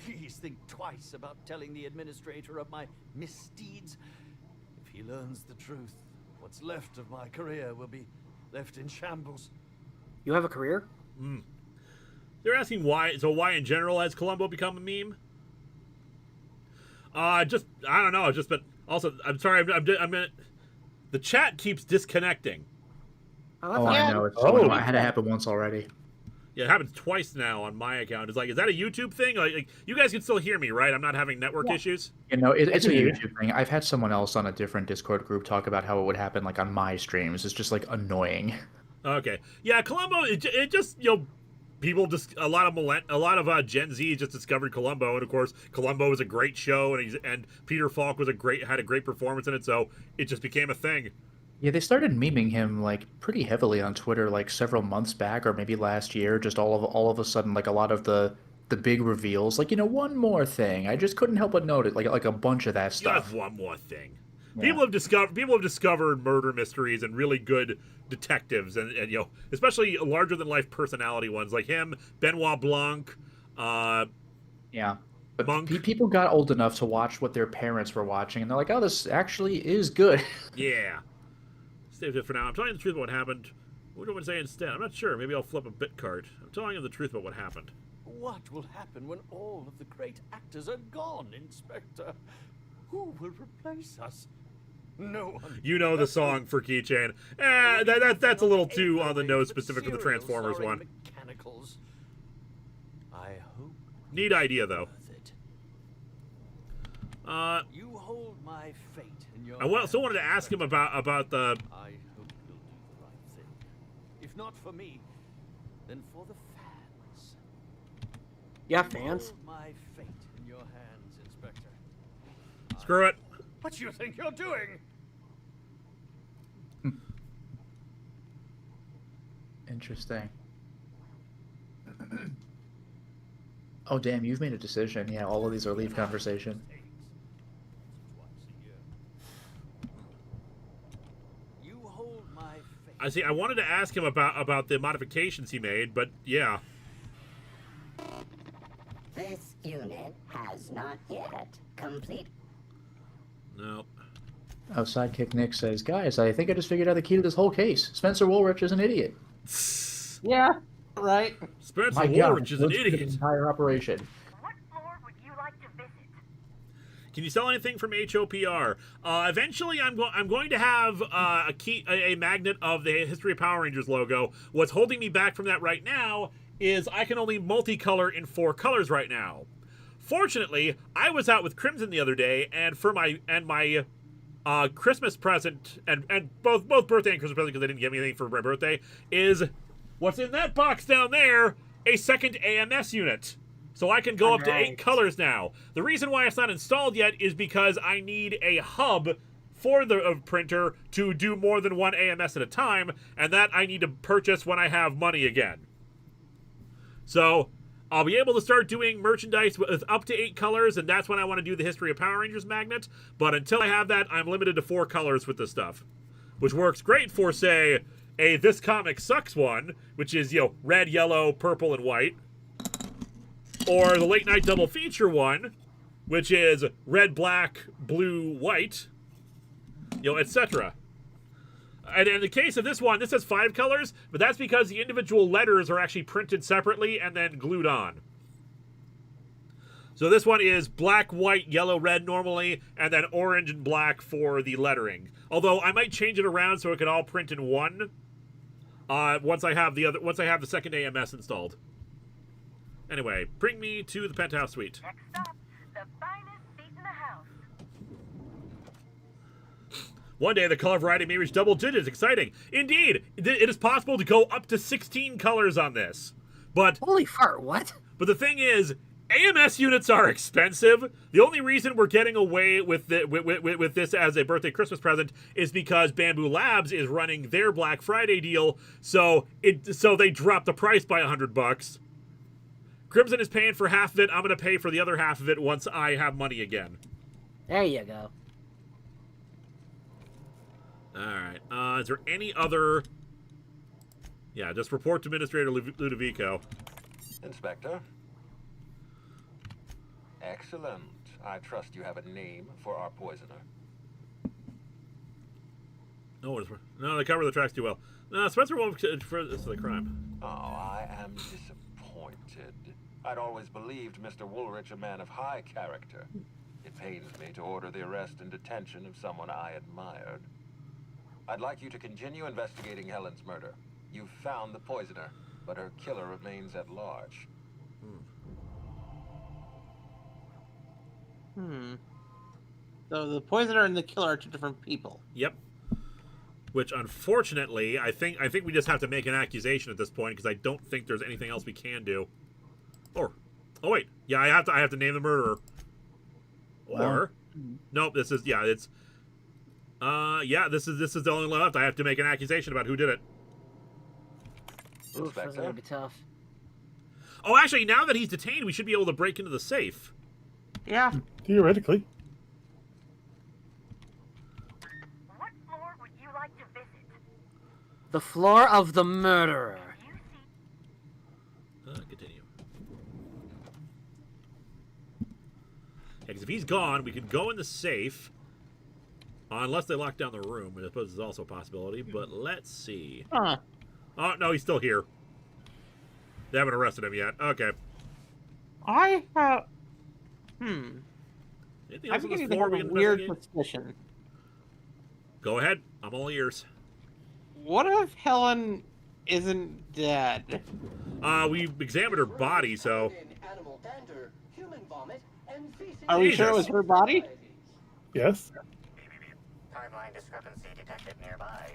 Please think twice about telling the administrator of my misdeeds. If he learns the truth, what's left of my career will be left in shambles.
You have a career?
They're asking why. So why in general has Columbo become a meme? I don't know. But also, I'm sorry. The chat keeps disconnecting.
Oh, I know. It had to happen once already.
Yeah, it happens twice now on my account. It's like, is that a YouTube thing? Like you guys can still hear me, right? I'm not having network issues?
You know, it's a YouTube thing. I've had someone else on a different Discord group talk about how it would happen, like, on my streams. It's just, like, annoying.
Okay. Yeah, Columbo, it just, people just, a lot of Gen Z just discovered Columbo, and of course, Columbo was a great show, and Peter Falk had a great performance in it, so it just became a thing.
Yeah, they started memeing him, like, pretty heavily on Twitter, like, several months back, or maybe last year. Just all of a sudden, like, a lot of the big reveals, like, one more thing. I just couldn't help but notice, like a bunch of that stuff.
You have one more thing. Yeah. People have discovered murder mysteries and really good detectives, and especially larger than life personality ones like him, Benoit Blanc.
Yeah. But Monk. People got old enough to watch what their parents were watching, and they're like, "Oh, this actually is good."
Yeah. Save it for now. I'm telling you the truth about what happened. What do I want to say instead? I'm not sure. Maybe I'll flip a bit card. I'm telling you the truth about what happened.
What will happen when all of the great actors are gone, Inspector? Who will replace us? No one.
You know the song for Keychain. That's a little too on the nose, specific to the Transformers one.
Mechanicals. I hope.
Neat idea, though.
You hold my fate in your.
I also wanted to ask him about the.
I hope you'll do the right thing. If not for me, then for the fans.
Yeah, fans.
Hold my fate in your hands, Inspector.
Screw it.
What do you think you're doing?
Interesting. Oh, damn, you've made a decision. Yeah, all of these are leave conversation.
I see. I wanted to ask him about the modifications he made, but yeah.
This unit has not yet complete.
Nope.
Oh, Sidekick Nick says, "Guys, I think I just figured out the key to this whole case. Spencer Woolrich is an idiot."
Yeah, right.
Spencer Woolrich is an idiot.
The entire operation.
What floor would you like to visit?
Can you sell anything from HOPR? Eventually, I'm going to have a magnet of the History of Power Rangers logo. What's holding me back from that right now is I can only multicolor in 4 colors right now. Fortunately, I was out with Crimson the other day, and for my Christmas present, and both birthday and Christmas present, because they didn't give me anything for my birthday, is what's in that box down there, a second AMS unit. So I can go up to 8 colors now. The reason why it's not installed yet is because I need a hub for the printer to do more than 1 AMS at a time, and that I need to purchase when I have money again. So I'll be able to start doing merchandise with up to 8 colors, and that's when I want to do the History of Power Rangers magnet. But until I have that, I'm limited to 4 colors with this stuff, which works great for, say, a This Comic Sucks one, which is, red, yellow, purple, and white. Or the Late Night Double Feature one, which is red, black, blue, white, etc. And in the case of this one, this has 5 colors, but that's because the individual letters are actually printed separately and then glued on. So this one is black, white, yellow, red normally, and then orange and black for the lettering. Although I might change it around so it can all print in one once I have the second AMS installed. Anyway, bring me to the penthouse suite.
Next up, the finest
One day, the color variety may reach double digits. Exciting. Indeed, it is possible to go up to 16 colors on this. But
holy fart, what?
But the thing is, AMS units are expensive. The only reason we're getting away with this as a birthday Christmas present is because Bamboo Labs is running their Black Friday deal, so they dropped the price by $100. Crimson is paying for half of it. I'm going to pay for the other half of it once I have money again.
There you go.
Alright, is there any other... Yeah, just report to Administrator Ludovico.
Inspector. Excellent. I trust you have a name for our poisoner.
No, they cover the tracks too well. No, Spencer won't for the crime.
Oh, I am disappointed. I'd always believed Mr. Woolrich a man of high character. It pains me to order the arrest and detention of someone I admired. I'd like you to continue investigating Helen's murder. You've found the poisoner, but her killer remains at large.
So the poisoner and the killer are two different people.
Yep. Which, unfortunately, I think we just have to make an accusation at this point because I don't think there's anything else we can do. Oh wait, yeah, I have to name the murderer. Or, nope, this is this is the only one left. I have to make an accusation about who did it.
Oof, that's gonna be tough.
Oh, actually, now that he's detained, we should be able to break into the safe.
Yeah.
Theoretically.
What floor would you like to visit?
The floor of the murderer.
Continue. Yeah, because if he's gone, we can go in the safe. Unless they lock down the room, I suppose is also a possibility. But let's see.
Huh.
Oh, no, he's still here. They haven't arrested him yet. Okay.
I have...
Anything
I
else on
think
this
they
floor
have
we
a
can
weird
investigate?
suspicion.
Go ahead. I'm all ears.
What if Helen isn't dead?
We examined her body, so...
Animal dander, human vomit, and feces.
Are we sure it was her body?
Yes.
Timeline discrepancy detected nearby.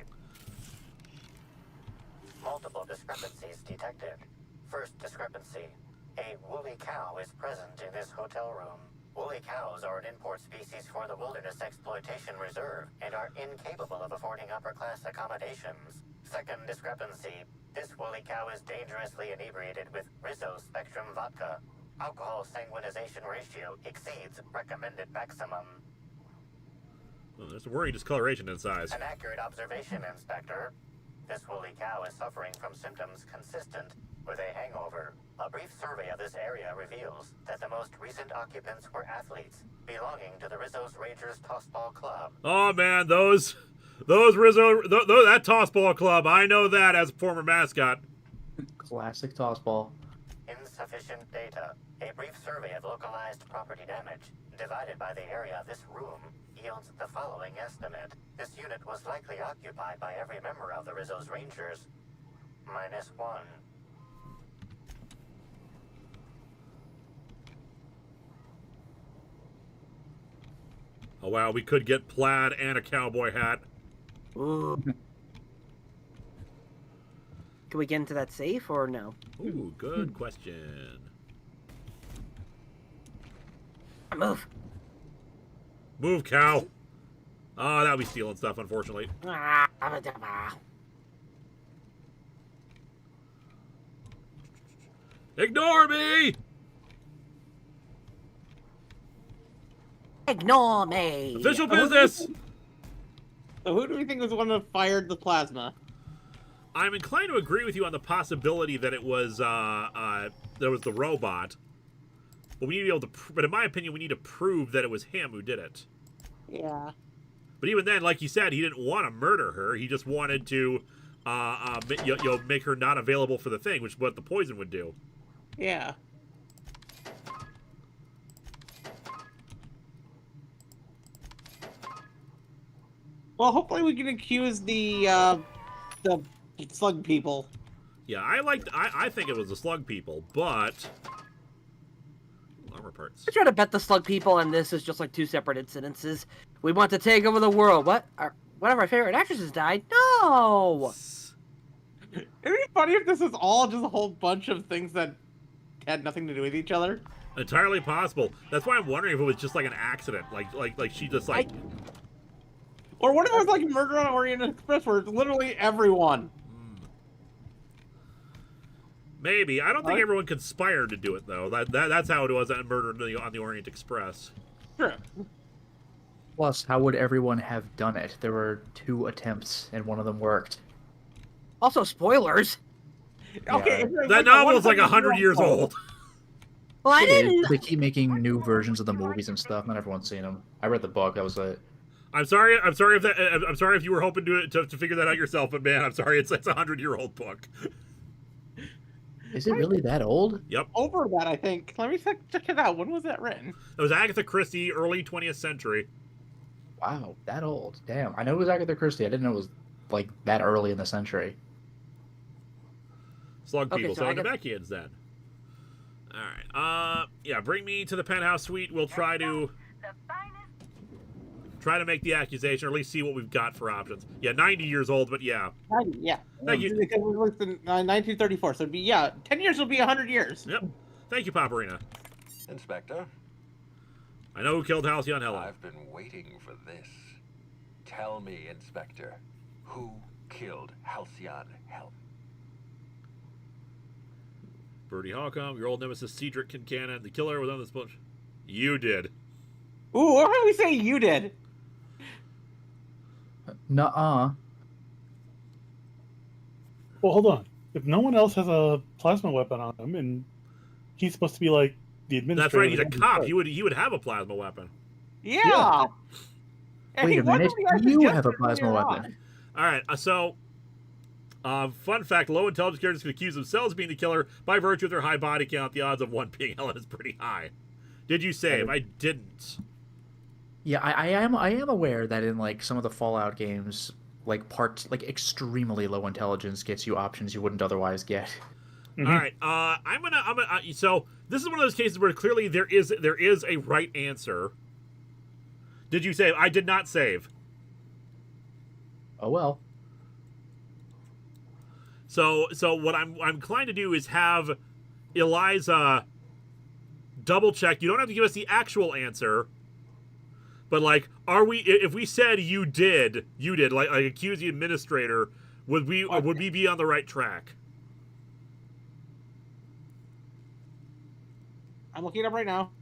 Multiple discrepancies detected. First discrepancy. A woolly cow is present in this hotel room. Woolly cows are an import species for the Wilderness Exploitation Reserve and are incapable of affording upper-class accommodations. Second discrepancy. This woolly cow is dangerously inebriated with Rizzo Spectrum vodka. Alcohol sanguinization ratio exceeds recommended maximum.
Well, there's a worrying discoloration in size.
An accurate observation, Inspector. This woolly cow is suffering from symptoms consistent with a hangover. A brief survey of this area reveals that the most recent occupants were athletes belonging to the Rizzo's Rangers Tossball Club.
Oh man, those Rizzo, that tossball club, I know that as a former mascot.
Classic tossball.
Insufficient data. A brief survey of localized property damage, divided by the area of this room, yields the following estimate. This unit was likely occupied by every member of the Rizzo's Rangers. -1.
Oh wow, we could get plaid and a cowboy hat.
Ooh. Can we get into that safe or no?
Ooh, good question.
Move.
Move, cow. Oh, that'll be stealing stuff, unfortunately. Ignore me!
Ignore me.
Official business!
So who do we think was the one that fired the plasma?
I'm inclined to agree with you on the possibility that it was there was the robot, but we need to be able to. But in my opinion, we need to prove that it was him who did it.
Yeah.
But even then, like you said, he didn't want to murder her. He just wanted to, make her not available for the thing, which is what the poison would do.
Yeah. Well, hopefully we can accuse the slug people.
Yeah, I think it was the slug people, but armor parts.
I try to bet the slug people and this is just like two separate incidences. We want to take over the world. What? one of our favorite actresses died. No.
It'd be funny if this is all just a whole bunch of things that had nothing to do with each other.
Entirely possible. That's why I'm wondering if it was just like an accident. Like she just like.
Or what if it was like Murder on Orient Express, where it's literally everyone?
Maybe. I don't think everyone conspired to do it though. That's how it was at Murder on the Orient Express.
Sure.
Plus, how would everyone have done it? There were 2 attempts, and one of them worked.
Also, spoilers.
Okay,
that novel's like 100 years old.
Well, I didn't.
They keep making new versions of the movies and stuff. Not everyone's seen them. I read the book. That was it.
I'm sorry if you were hoping to figure that out yourself, but man, I'm sorry. It's a 100-year-old book.
Is it really that old?
Yep.
Over that, I think. Let me check it out. When was that written?
It was Agatha Christie, early 20th century.
Wow, that old. Damn. I know it was Agatha Christie. I didn't know it was like that early in the century.
Slug people. So the Namekians then. All right. Yeah. Bring me to the penthouse suite. We'll try to make the accusation, or at least see what we've got for options. Yeah, 90 years old, but yeah.
90, yeah.
Thank you.
Because it was in 1934, so it'd be 10 years will be 100 years.
Yep. Thank you, Paparina.
Inspector.
I know who killed Halcyon Helen.
I've been waiting for this. Tell me, Inspector, who killed Halcyon Helen?
Bertie Holcomb, your old nemesis Cedric Kincannon. The killer was on this bunch. You did.
Ooh, what did we say you did?
Nuh-uh.
Well, hold on. If no one else has a plasma weapon on him, and he's supposed to be like the administrator.
That's right. He's a cop. He would have a plasma weapon.
Yeah.
Wait a minute. You have a plasma weapon.
All right. So, fun fact: low intelligence characters can accuse themselves of being the killer by virtue of their high body count. The odds of one being Helen is pretty high. Did you save? I didn't.
Yeah, I am aware that in like some of the Fallout games, like extremely low intelligence gets you options you wouldn't otherwise get.
Mm-hmm. All right, I'm gonna. So this is one of those cases where clearly there is a right answer. Did you save? I did not save.
Oh well.
So what I'm inclined to do is have Eliza double check. You don't have to give us the actual answer. But like, if we said you did, like accuse the administrator, would we be on the right track?
I'm looking it up right now.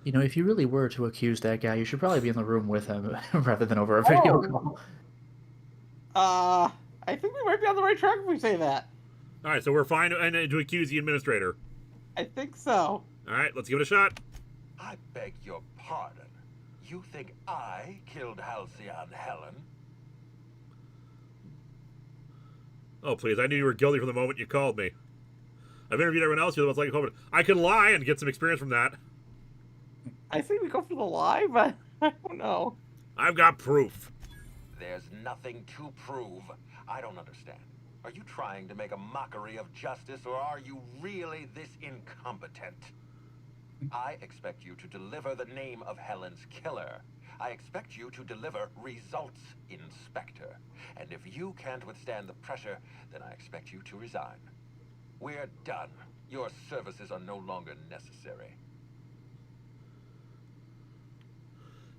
You know, if you really were to accuse that guy, you should probably be in the room with him rather than over a video call.
I think we might be on the right track if we say that.
All right, so we're fine to accuse the administrator.
I think so.
All right, let's give it a shot.
I beg your pardon. You think I killed Halcyon Helen?
Oh, please, I knew you were guilty from the moment you called me. I've interviewed everyone else. You're the ones like culprit. I can lie and get some experience from that.
I think we go for the lie, but I don't know.
I've got proof.
There's nothing to prove. I don't understand. Are you trying to make a mockery of justice, or are you really this incompetent? I expect you to deliver the name of Helen's killer. I expect you to deliver results, Inspector. And if you can't withstand the pressure, then I expect you to resign. We're done. Your services are no longer necessary.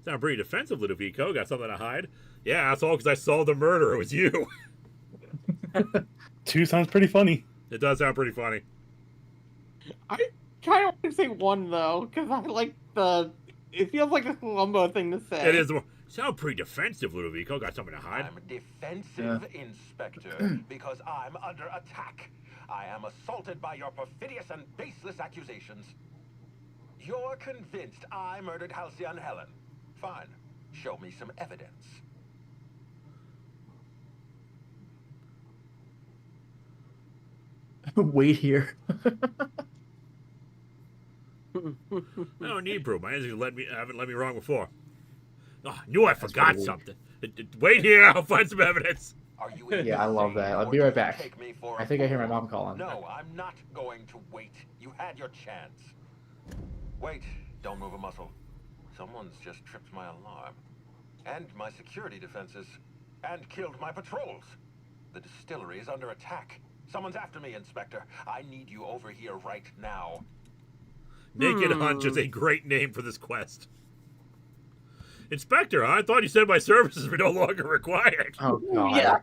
Sound pretty defensive, Ludovico. Got something to hide? Yeah, that's all because I solved the murder. It was you.
2 sounds pretty funny.
It does sound pretty funny.
I kind of want to say 1, though, because I like the... It feels like a Columbo thing to say.
It is. Sound pretty defensive, Ludovico. Got something to hide.
I'm defensive, Inspector, because I'm under attack. I am assaulted by your perfidious and baseless accusations. You're convinced I murdered Halcyon Helen. Fine. Show me some evidence.
Wait here.
I don't need proof. My answers haven't let me wrong before. Oh, I knew I forgot something. Wait here, I'll find some evidence.
Are you
Yeah, I love that. I'll be right back. I think I hear my mom calling.
No, I'm not going to wait. You had your chance. Wait, don't move a muscle. Someone's just tripped my alarm. And my security defenses. And killed my patrols. The distillery is under attack. Someone's after me, Inspector. I need you over here right now.
Naked Hunch is a great name for this quest. Inspector, I thought you said my services were no longer required.
Oh, God.
Yeah.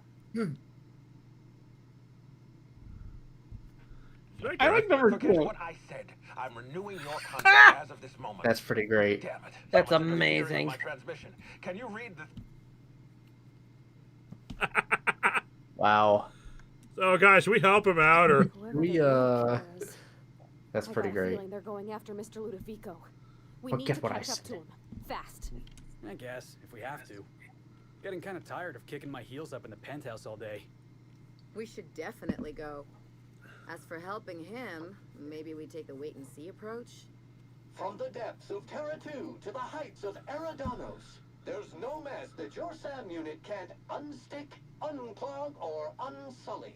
Inspector,
I like number
Forget
2.
what I said. I'm renewing your contract as of this moment.
That's pretty great.
Damn it.
That's
Someone interfered with
amazing.
My transmission. Can you read the...
Wow.
So, guys, should we help him out, or...
That's pretty
I got a
great.
feeling they're going after Mr. Ludovico. We
Well,
need
guess
to
what I
catch up
said.
to him. Fast.
I guess, if we have to. Getting kind of tired of kicking my heels up in the penthouse all day.
We should definitely go. As for helping him, maybe we take the wait-and-see approach?
From the depths of Terra 2 to the heights of Eridanos, there's no mess that your SAM unit can't unstick, unclog, or unsully.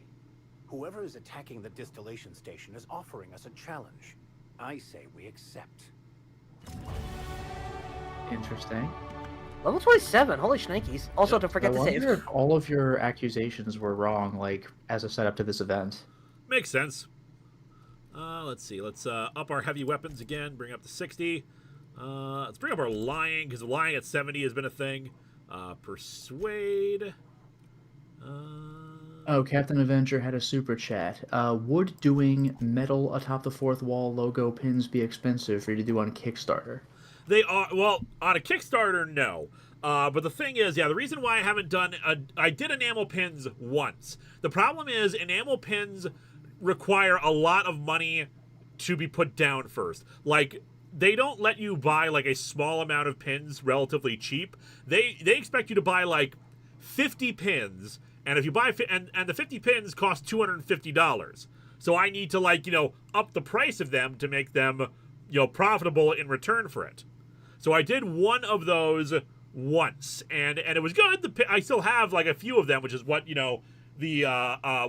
Whoever is attacking the distillation station is offering us a challenge. I say we accept.
Interesting.
Level 27. Holy shnikes. Also, don't forget
I
to
wonder
save.
if all of your accusations were wrong, like, as a setup to this event.
Makes sense. Let's see. Let's up our heavy weapons again. Bring up to 60. Let's bring up our lying, because lying at 70 has been a thing. Persuade.
Oh, Captain Avenger had a super chat. Would doing metal atop the fourth wall logo pins be expensive for you to do on Kickstarter?
They are, well, on a Kickstarter, no. But the thing is, yeah, the reason why I haven't done, I did enamel pins once. The problem is enamel pins require a lot of money to be put down first. Like, they don't let you buy, like, a small amount of pins relatively cheap. They expect you to buy, like, 50 pins, and if you buy, and the 50 pins cost $250. So I need to, like, you know, up the price of them to make them, you know, profitable in return for it. So I did one of those once, and it was good. I still have, like, a few of them, which is what, you know, the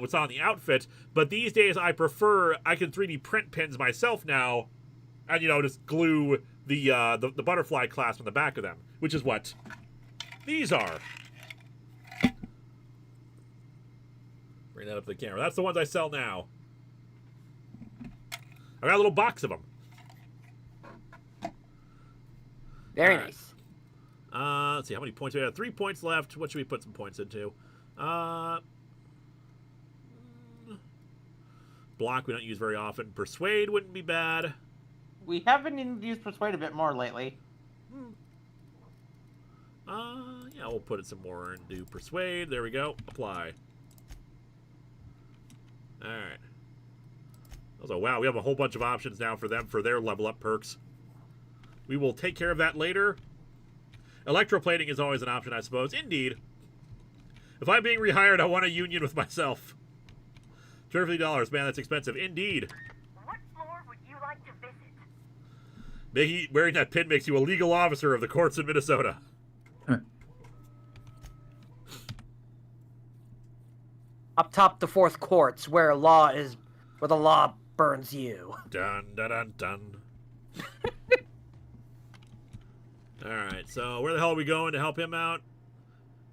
what's on the outfit. But these days I prefer, I can 3D print pins myself now, and, you know, just glue the butterfly clasp on the back of them, which is what these are. Bring that up to the camera. That's the ones I sell now. I got a little box of them.
Very nice.
Let's see, how many points we have? 3 points left. What should we put some points into? Block we don't use very often. Persuade wouldn't be bad.
We have been used Persuade a bit more lately.
Yeah, we'll put it some more into Persuade. There we go. Apply. Alright. Also, wow, we have a whole bunch of options now for them for their level up perks. We will take care of that later. Electroplating is always an option, I suppose. Indeed. If I'm being rehired, I want a union with myself. $250, man, that's expensive. Indeed.
What floor would you like to visit?
Wearing that pin makes you a legal officer of the courts in Minnesota.
Up top the fourth courts, where the law burns you.
Dun dun dun dun. Alright, so where the hell are we going to help him out?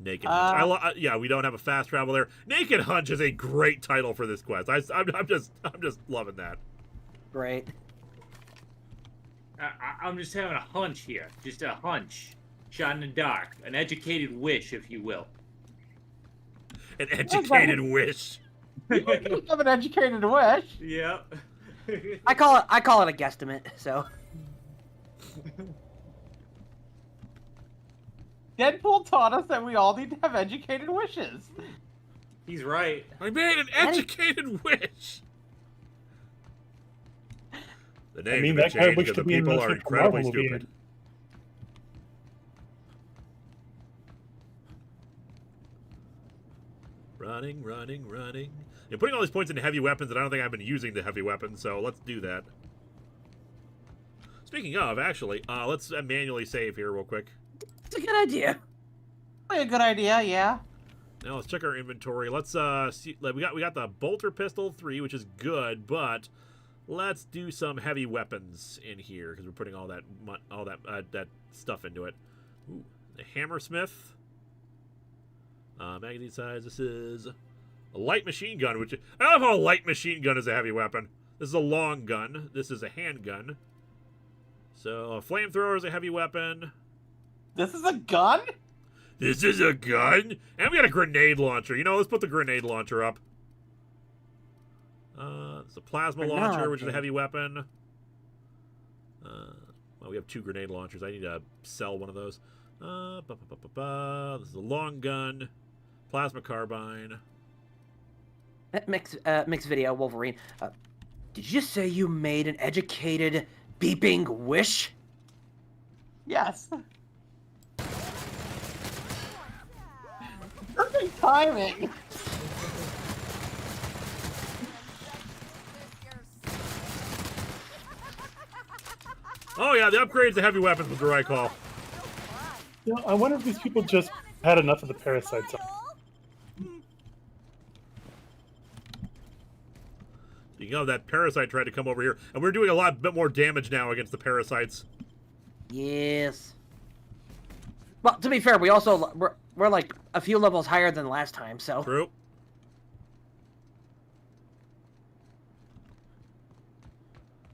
Naked Hunch. Yeah, we don't have a fast travel there. Naked Hunch is a great title for this quest. I'm just loving that.
Great.
I'm just having a hunch here. Just a hunch. Shot in the dark. An educated wish, if you will.
An educated wish.
You have an educated wish.
Yep.
I call it a guesstimate, so.
Deadpool taught us that we all need to have educated wishes.
He's right.
I made an educated wish. The name
that kind of wish
because
could
the
be in
people
the
are
fifth
incredibly
Marvel movie.
stupid. Running, running, running. You're putting all these points into heavy weapons, and I don't think I've been using the heavy weapons, so let's do that. Speaking of, actually, let's manually save here real quick.
That's a good idea.
Probably a good idea, yeah.
Now let's check our inventory. Let's see. We got the bolter pistol 3, which is good, but let's do some heavy weapons in here because we're putting all that that stuff into it. Ooh, the hammersmith. Magazine size. This is a light machine gun, which I love how a light machine gun is a heavy weapon. This is a long gun. This is a handgun. So a flamethrower is a heavy weapon.
This is a gun?
This is a gun? And we got a grenade launcher. You know, let's put the grenade launcher up. It's a plasma launcher, which is a heavy weapon. Well, we have 2 grenade launchers. I need to sell one of those. This is a long gun. Plasma carbine.
Mixed video, Wolverine. Did you say you made an educated beeping wish?
Yes. Perfect timing.
Oh yeah, the upgrades to heavy weapons was the right call.
You know, I wonder if these people just had enough of the parasites.
You know, that parasite tried to come over here, and we're doing a bit more damage now against the parasites.
Yes. Well, to be fair, we also we're like a few levels higher than last time, so.
True.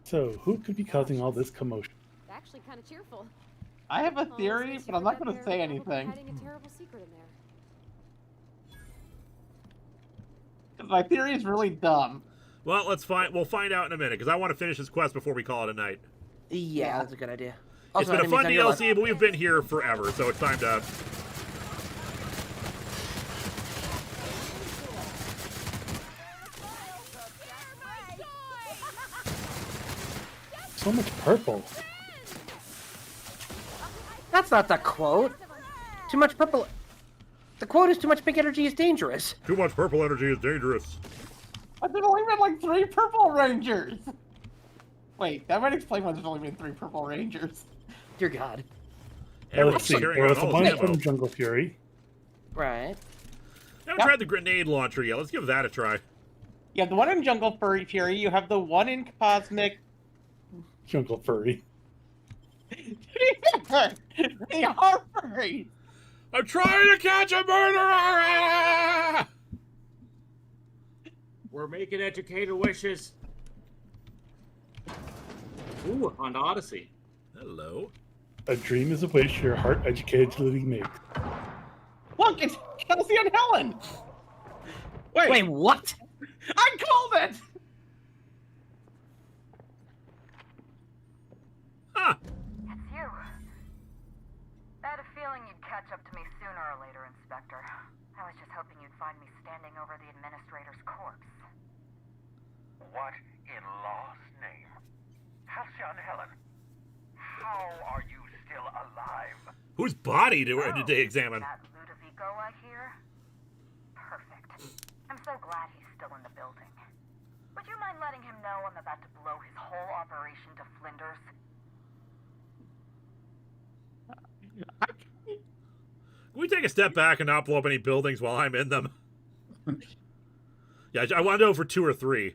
So, who could be causing all this commotion?
Actually, kind of cheerful.
I have a theory, but I'm not going to say anything.
Hiding a terrible secret in there.
My theory is really dumb.
Well, we'll find out in a minute, because I want to finish this quest before we call it a night.
Yeah, that's a good idea.
It's been a fun DLC, but we've been here forever, so it's time to...
So much purple.
That's not the quote. Too much purple. The quote is too much pink energy is dangerous.
Too much purple energy is dangerous.
I've only been like 3 purple rangers. Wait, that might explain why there's only been 3 purple rangers.
Dear God.
Let's see. There was a bunch from Jungle Fury.
Right.
Haven't tried the grenade launcher yet. Let's give that a try.
You have the one in Jungle Fury. You have the one in Cosmic.
Jungle Furry.
They are furries.
I'm trying to catch a murderer!
We're making educated wishes. Ooh, on Odyssey.
Hello.
A dream is a wish your heart educated to make.
Look, it's Kelsey and Helen.
Wait, what?
I called it.
Huh.
It's you. I had a feeling you'd catch up to me sooner or later, Inspector. I was just hoping you'd find me standing over the administrator's corpse.
What in law's name? Halcyon Helen, how are you still alive?
Whose body did they examine?
That Ludovico, I hear? Perfect. I'm so glad he's still in the building. Would you mind letting him know I'm about to blow his whole operation to flinders?
Can we take a step back and not blow up any buildings while I'm in them? Yeah, I want to know for 2 or 3.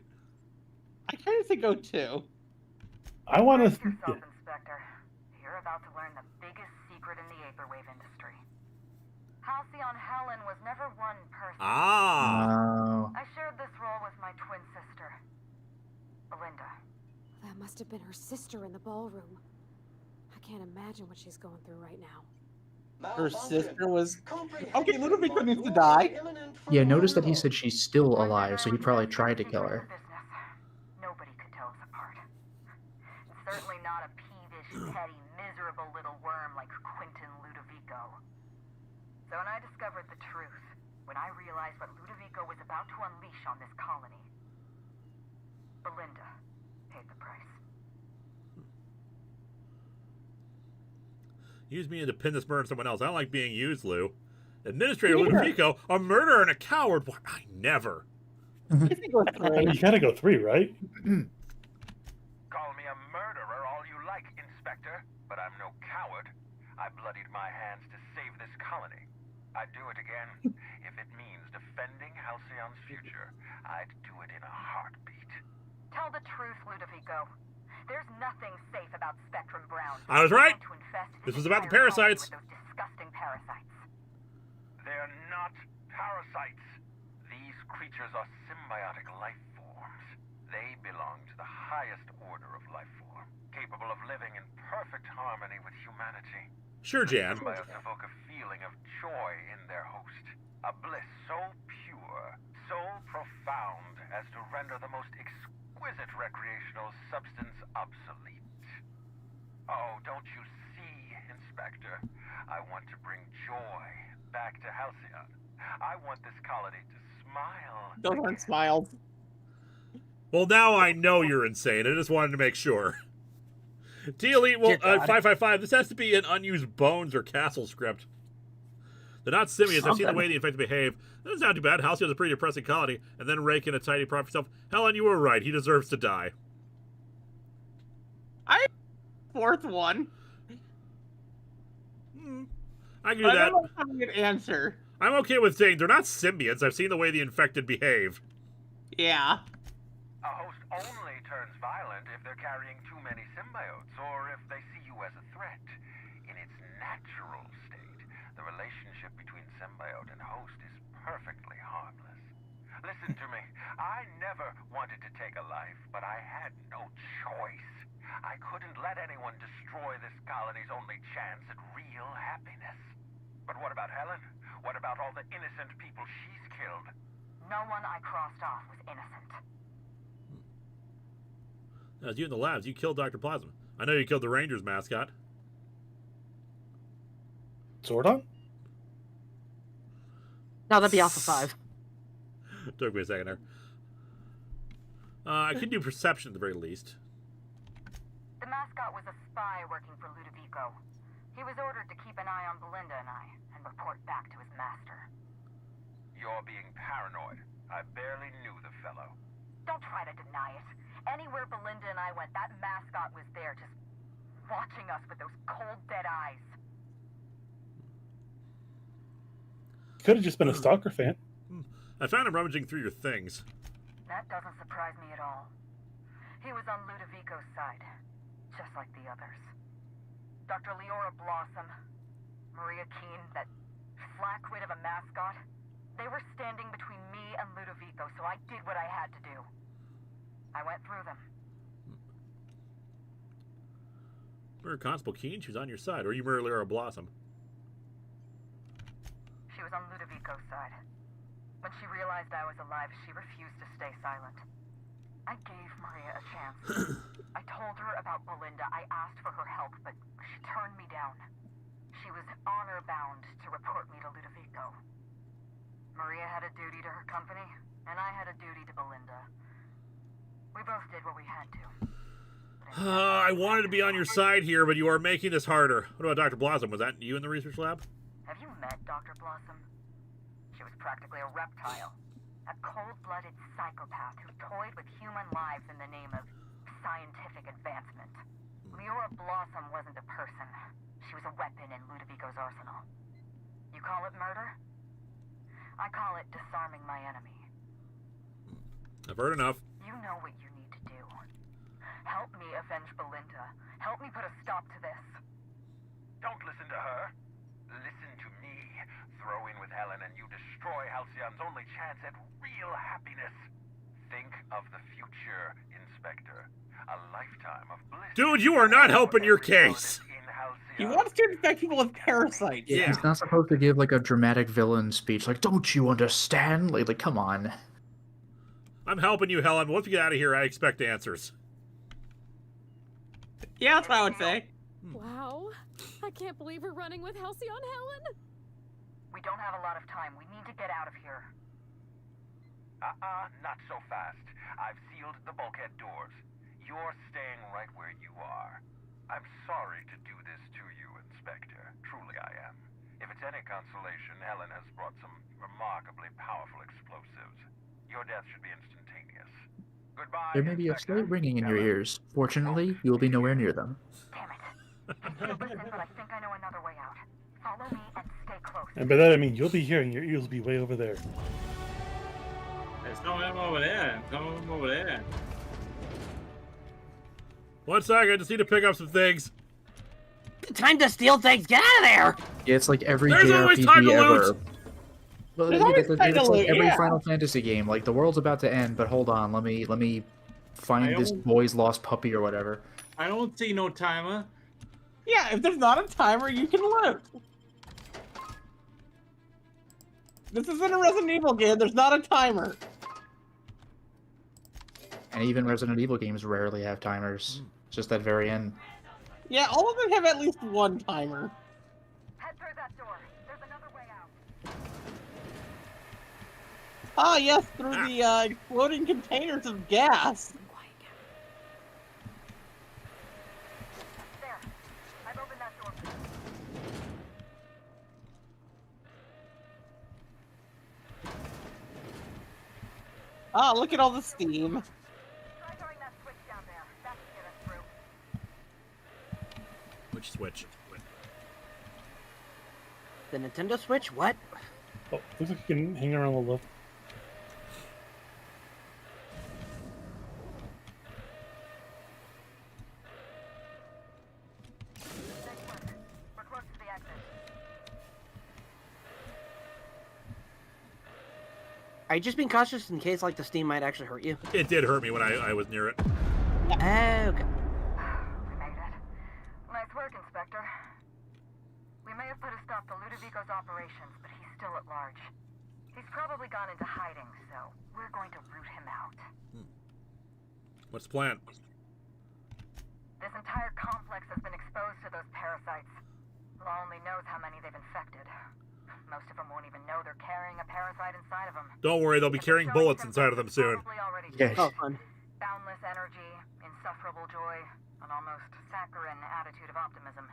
I kind of say go 2.
I want to...
yourself, Inspector. You're about to learn the biggest secret in the vaporwave industry. Halcyon Helen was never one person.
Ah.
I shared this role with my twin sister, Belinda.
That must have been her sister in the ballroom. I can't imagine what she's going through right now.
Her sister was... Okay, Ludovico needs to die.
Yeah, notice that he said she's still alive, so he probably tried to kill her.
Nobody could tell us apart. And certainly not a peevish, petty, miserable little worm like Quentin Ludovico. So when I discovered the truth, when I realized what Ludovico was about to unleash on this colony, Belinda paid the price.
Use me to pin this murder on someone else. I don't like being used, Lou. Administrator Ludovico, a murderer and a coward. What? I never.
You gotta go 3, right?
Call me a murderer all you like, Inspector, but I'm no coward. I I bloodied my hands to save this colony. I'd do it again. If it means defending Halcyon's future, I'd do it in a heartbeat.
Tell the truth, Ludovico. There's nothing safe about Spectrum Brown.
I was right.
To infest
This was about the
entire colony
parasites.
with those disgusting parasites.
They're not parasites. These creatures are symbiotic life forms. They belong to the highest order of life form, capable of living in perfect harmony with humanity.
Sure, Jan.
Symbiotes evoke a feeling of joy in their host, a bliss so pure, so profound as to render the most exquisite recreational substance obsolete. Oh, don't you see, Inspector? I want to bring joy back to Halcyon. I want this colony to smile.
Those aren't smiles.
Well, now I know you're insane. I just wanted to make sure. T-Elite, well, 555, this has to be an unused Bones or Castle script. They're not simians. I've seen the way the infected behave. That's not too bad. Halcyon's a pretty depressing colony, and then rake in a tidy profit for himself. Helen, you were right. He deserves to die.
Fourth one.
I can do that.
I don't know how you answer.
I'm okay with saying they're not symbionts. I've seen the way the infected behave.
Yeah.
A host only turns violent if they're carrying too many symbiotes, or if they see you as a threat. In its natural state, the relationship between symbiote and host is perfectly harmless. Listen to me. I never wanted to take a life, but I had no choice. I couldn't let anyone destroy this colony's only chance at real happiness. But what about Helen? What about all the innocent people she's killed?
No one I crossed off was innocent.
That was you in the labs. You killed Dr. Plasma. I know you killed the Rangers mascot.
Zordon?
No, that'd be Alpha 5.
Took me a second there. I could do perception at the very least.
The mascot was a spy working for Ludovico. He was ordered to keep an eye on Belinda and I, and report back to his master.
You're being paranoid. I barely knew the fellow.
Don't try to deny it. Anywhere Belinda and I went, that mascot was there, just watching us with those cold, dead eyes.
Could have just been a stalker fan.
I found him rummaging through your things.
That doesn't surprise me at all. He was on Ludovico's side, just like the others. Dr. Leora Blossom, Maria Keene, that flackwit of a mascot, they were standing between me and Ludovico, so I did what I had to do. I went through them.
Murder Constable Keene, she was on your side. Or you murdered Leora Blossom.
She was on Ludovico's side. When she realized I was alive, she refused to stay silent. I gave Maria a chance. I told her about Belinda. I asked for her help, but she turned me down. She was honor-bound to report me to Ludovico. Maria had a duty to her company, and I had a duty to Belinda. We both did what we had to.
I wanted to be on your side here, but you are making this harder. What about Dr. Blossom? Was that you in the research lab?
Have you met Dr. Blossom? She was practically a reptile. A cold-blooded psychopath who toyed with human lives in the name of scientific advancement. Leora Blossom wasn't a person. She was a weapon in Ludovico's arsenal. You call it murder? I call it disarming my enemy.
I've heard enough.
You know what you need to do. Help me avenge Belinda. Help me put a stop to this.
Don't listen to her. Listen to me. Throw in with Helen and you destroy Halcyon's only chance at real happiness. Think of the future, Inspector. A lifetime of bliss.
Dude, you are not helping your case.
He wants to infect people with parasites.
Yeah. He's not supposed to give like a dramatic villain speech. Like, don't you understand? Like come on.
I'm helping you, Helen. Once we get out of here, I expect answers.
Yeah, that's what I would say.
Wow. I can't believe we're running with Halcyon Helen.
We don't have a lot of time. We need to get out of here.
Not so fast. I've sealed the bulkhead doors. You're staying right where you are. I'm sorry to do this to you, Inspector. Truly I am. If it's any consolation, Helen has brought some remarkably powerful explosives. Your death should be instantaneous. Goodbye.
There may be a slight ringing in your ears. Fortunately, you will be nowhere near them.
Damn it. Listen, but I think I know another way out. Follow me and stay close.
And by that I mean you'll be here and your ears will be way over there.
There's no one over there. Come over there.
1 second, I just need to pick up some things.
Time to steal things. Get out of there.
Yeah, it's like every
There's always time
JRPG
to
ever.
loot.
Well,
There's always time to
it's like
loot,
every
yeah.
Final Fantasy game. Like the world's about to end, but hold on, let me find this boy's lost puppy or whatever.
I don't see no timer.
Yeah, if there's not a timer, you can loot. This isn't a Resident Evil game. There's not a timer.
And even Resident Evil games rarely have timers. It's just that very end.
Yeah, all of them have at least one timer.
Head through that door. There's another way out.
Ah, yes, through the exploding containers of gas.
There. I've opened that door.
Ah, look at all the steam.
Try throwing that switch down there. That should get us through.
Which switch?
The Nintendo Switch? What?
Oh, looks like you can hang around a little.
We're close to the exit.
Are you just being cautious in case like the steam might actually hurt you?
It did hurt me when I was near it.
Okay.
We made it. Nice work, Inspector. We may have put a stop to Ludovico's operations, but he's still at large. He's probably gone into hiding, so we're going to root him out.
What's the plan?
This entire complex has been exposed to those parasites. Law only knows how many they've infected. Most of them won't even know they're carrying a parasite inside of them.
Don't worry, they'll be carrying bullets inside of them soon.
Yes.
Oh, fun.
Boundless energy, insufferable joy, an almost saccharine attitude of optimism.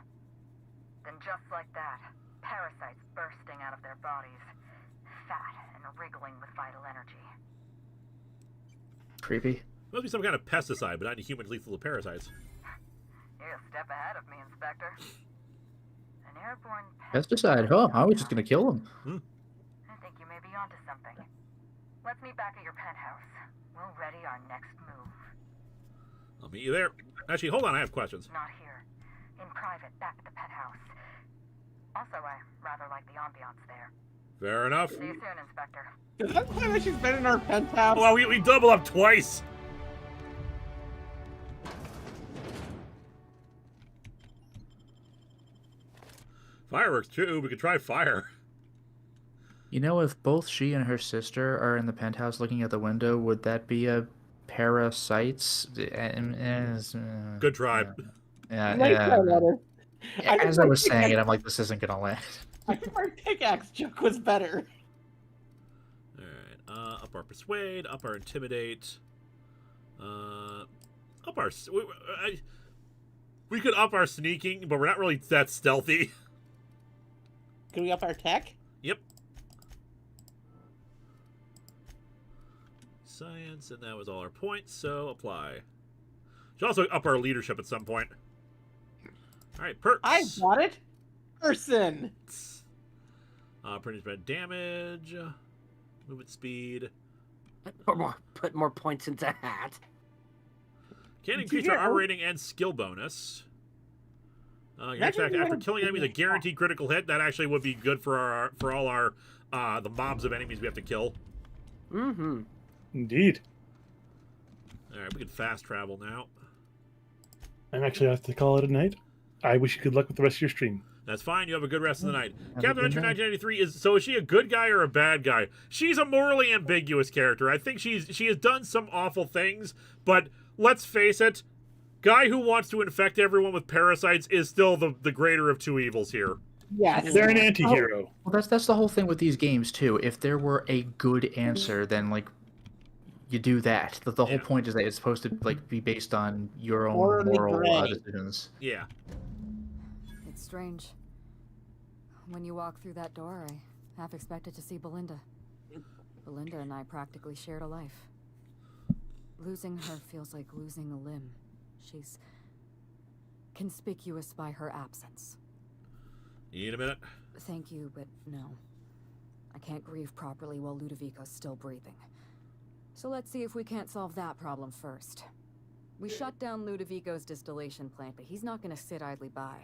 Then just like that, parasites bursting out of their bodies, fat and wriggling with vital energy.
Creepy.
Must be some kind of pesticide, but not humans lethal to parasites.
You're a step ahead of me, Inspector. An airborne
Pesticide, huh? I was just gonna kill him.
I think you may be onto something. Let's meet back at your penthouse. We'll ready our next move.
I'll meet you there. Actually, hold on, I have questions.
Not here. In private, back at the penthouse. Also, I rather like the ambiance there.
Fair enough.
See you soon, Inspector.
Does that say that she's been in our penthouse?
Well, we double up twice. Fireworks too. We could try fire.
You know, if both she and her sister are in the penthouse looking at the window, would that be a parasites?
Good try.
As I was saying it, I'm like, this isn't gonna land.
I think our pickaxe joke was better.
Alright, up our persuade, up our intimidate, up our... We could up our sneaking, but we're not really that stealthy.
Can we up our tech?
Yep. Science, and that was all our points, so apply. Should also up our leadership at some point. Alright, perks.
I got it. Person.
Printed bad damage, movement speed.
Put more points into that.
Can increase our R rating and skill bonus. Your attack after killing enemies a guaranteed critical hit. That actually would be good for all our the mobs of enemies we have to kill.
Mm-hmm.
Indeed.
All right, we can fast travel now.
I'm actually have to call it a night. I wish you good luck with the rest of your stream.
That's fine. You have a good rest of the night. Captain Adventure 1993 is she a good guy or a bad guy? She's a morally ambiguous character. I think she has done some awful things, but let's face it, guy who wants to infect everyone with parasites is still the greater of two evils here.
Yes.
They're an anti-hero.
Well, that's the whole thing with these games too. If there were a good answer, then like you do that. The whole point is that it's supposed to like be based on your own moral decisions.
Yeah.
It's strange. When you walk through that door, I half expected to see Belinda. Belinda and I practically shared a life. Losing her feels like losing a limb. She's conspicuous by her absence.
You need a minute?
Thank you, but no. I can't grieve properly while Ludovico's still breathing. So let's see if we can't solve that problem first. We shut down Ludovico's distillation plant, but he's not gonna sit idly by.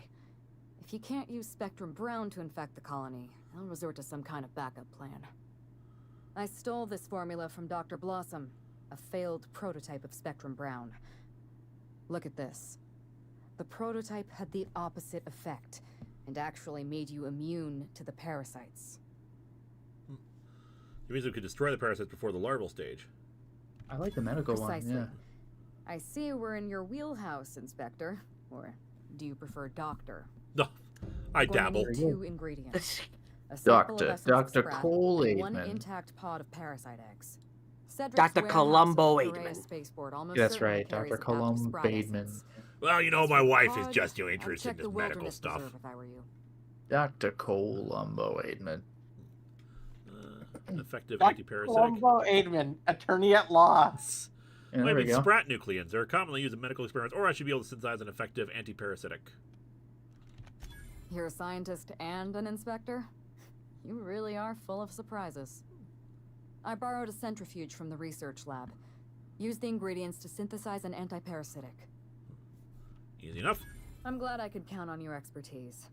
If he can't use Spectrum Brown to infect the colony, I'll resort to some kind of backup plan. I stole this formula from Dr. Blossom, a failed prototype of Spectrum Brown. Look at this. The prototype had the opposite effect, and actually made you immune to the parasites.
It means we could destroy the parasites before the larval stage.
I like the medical
Precisely.
one,
I see we're in your wheelhouse, Inspector. Or do you prefer Doctor?
No, I
We're gonna
dabble.
need 2 ingredients. A sample of essence of
Dr.
scrap
Cole
and 1
Aidman.
intact pod of parasite eggs. Cedric's
Dr.
warehouse
Columbo
at Perea
Aidman.
Spaceport almost
That's
certainly
right,
carries
Dr.
a pack of
Columbo
Sprite
Aidman.
essence.
Well, you know, my wife is
Pod,
just
I'd
interested
check
in
the
this medical
Wilderness
stuff.
Reserve if I were you.
Dr. Columbo Aidman.
An effective
Dr.
anti-parasitic.
Columbo Aidman, attorney at law.
Yeah, there we go.
Sprat nucleons. They're commonly used in medical experiments, or I should be able to synthesize an effective anti-parasitic.
You're a scientist and an inspector? You really are full of surprises. I borrowed a centrifuge from the research lab. Used the ingredients to synthesize an anti-parasitic.
Easy enough.
I'm glad I could count on your expertise.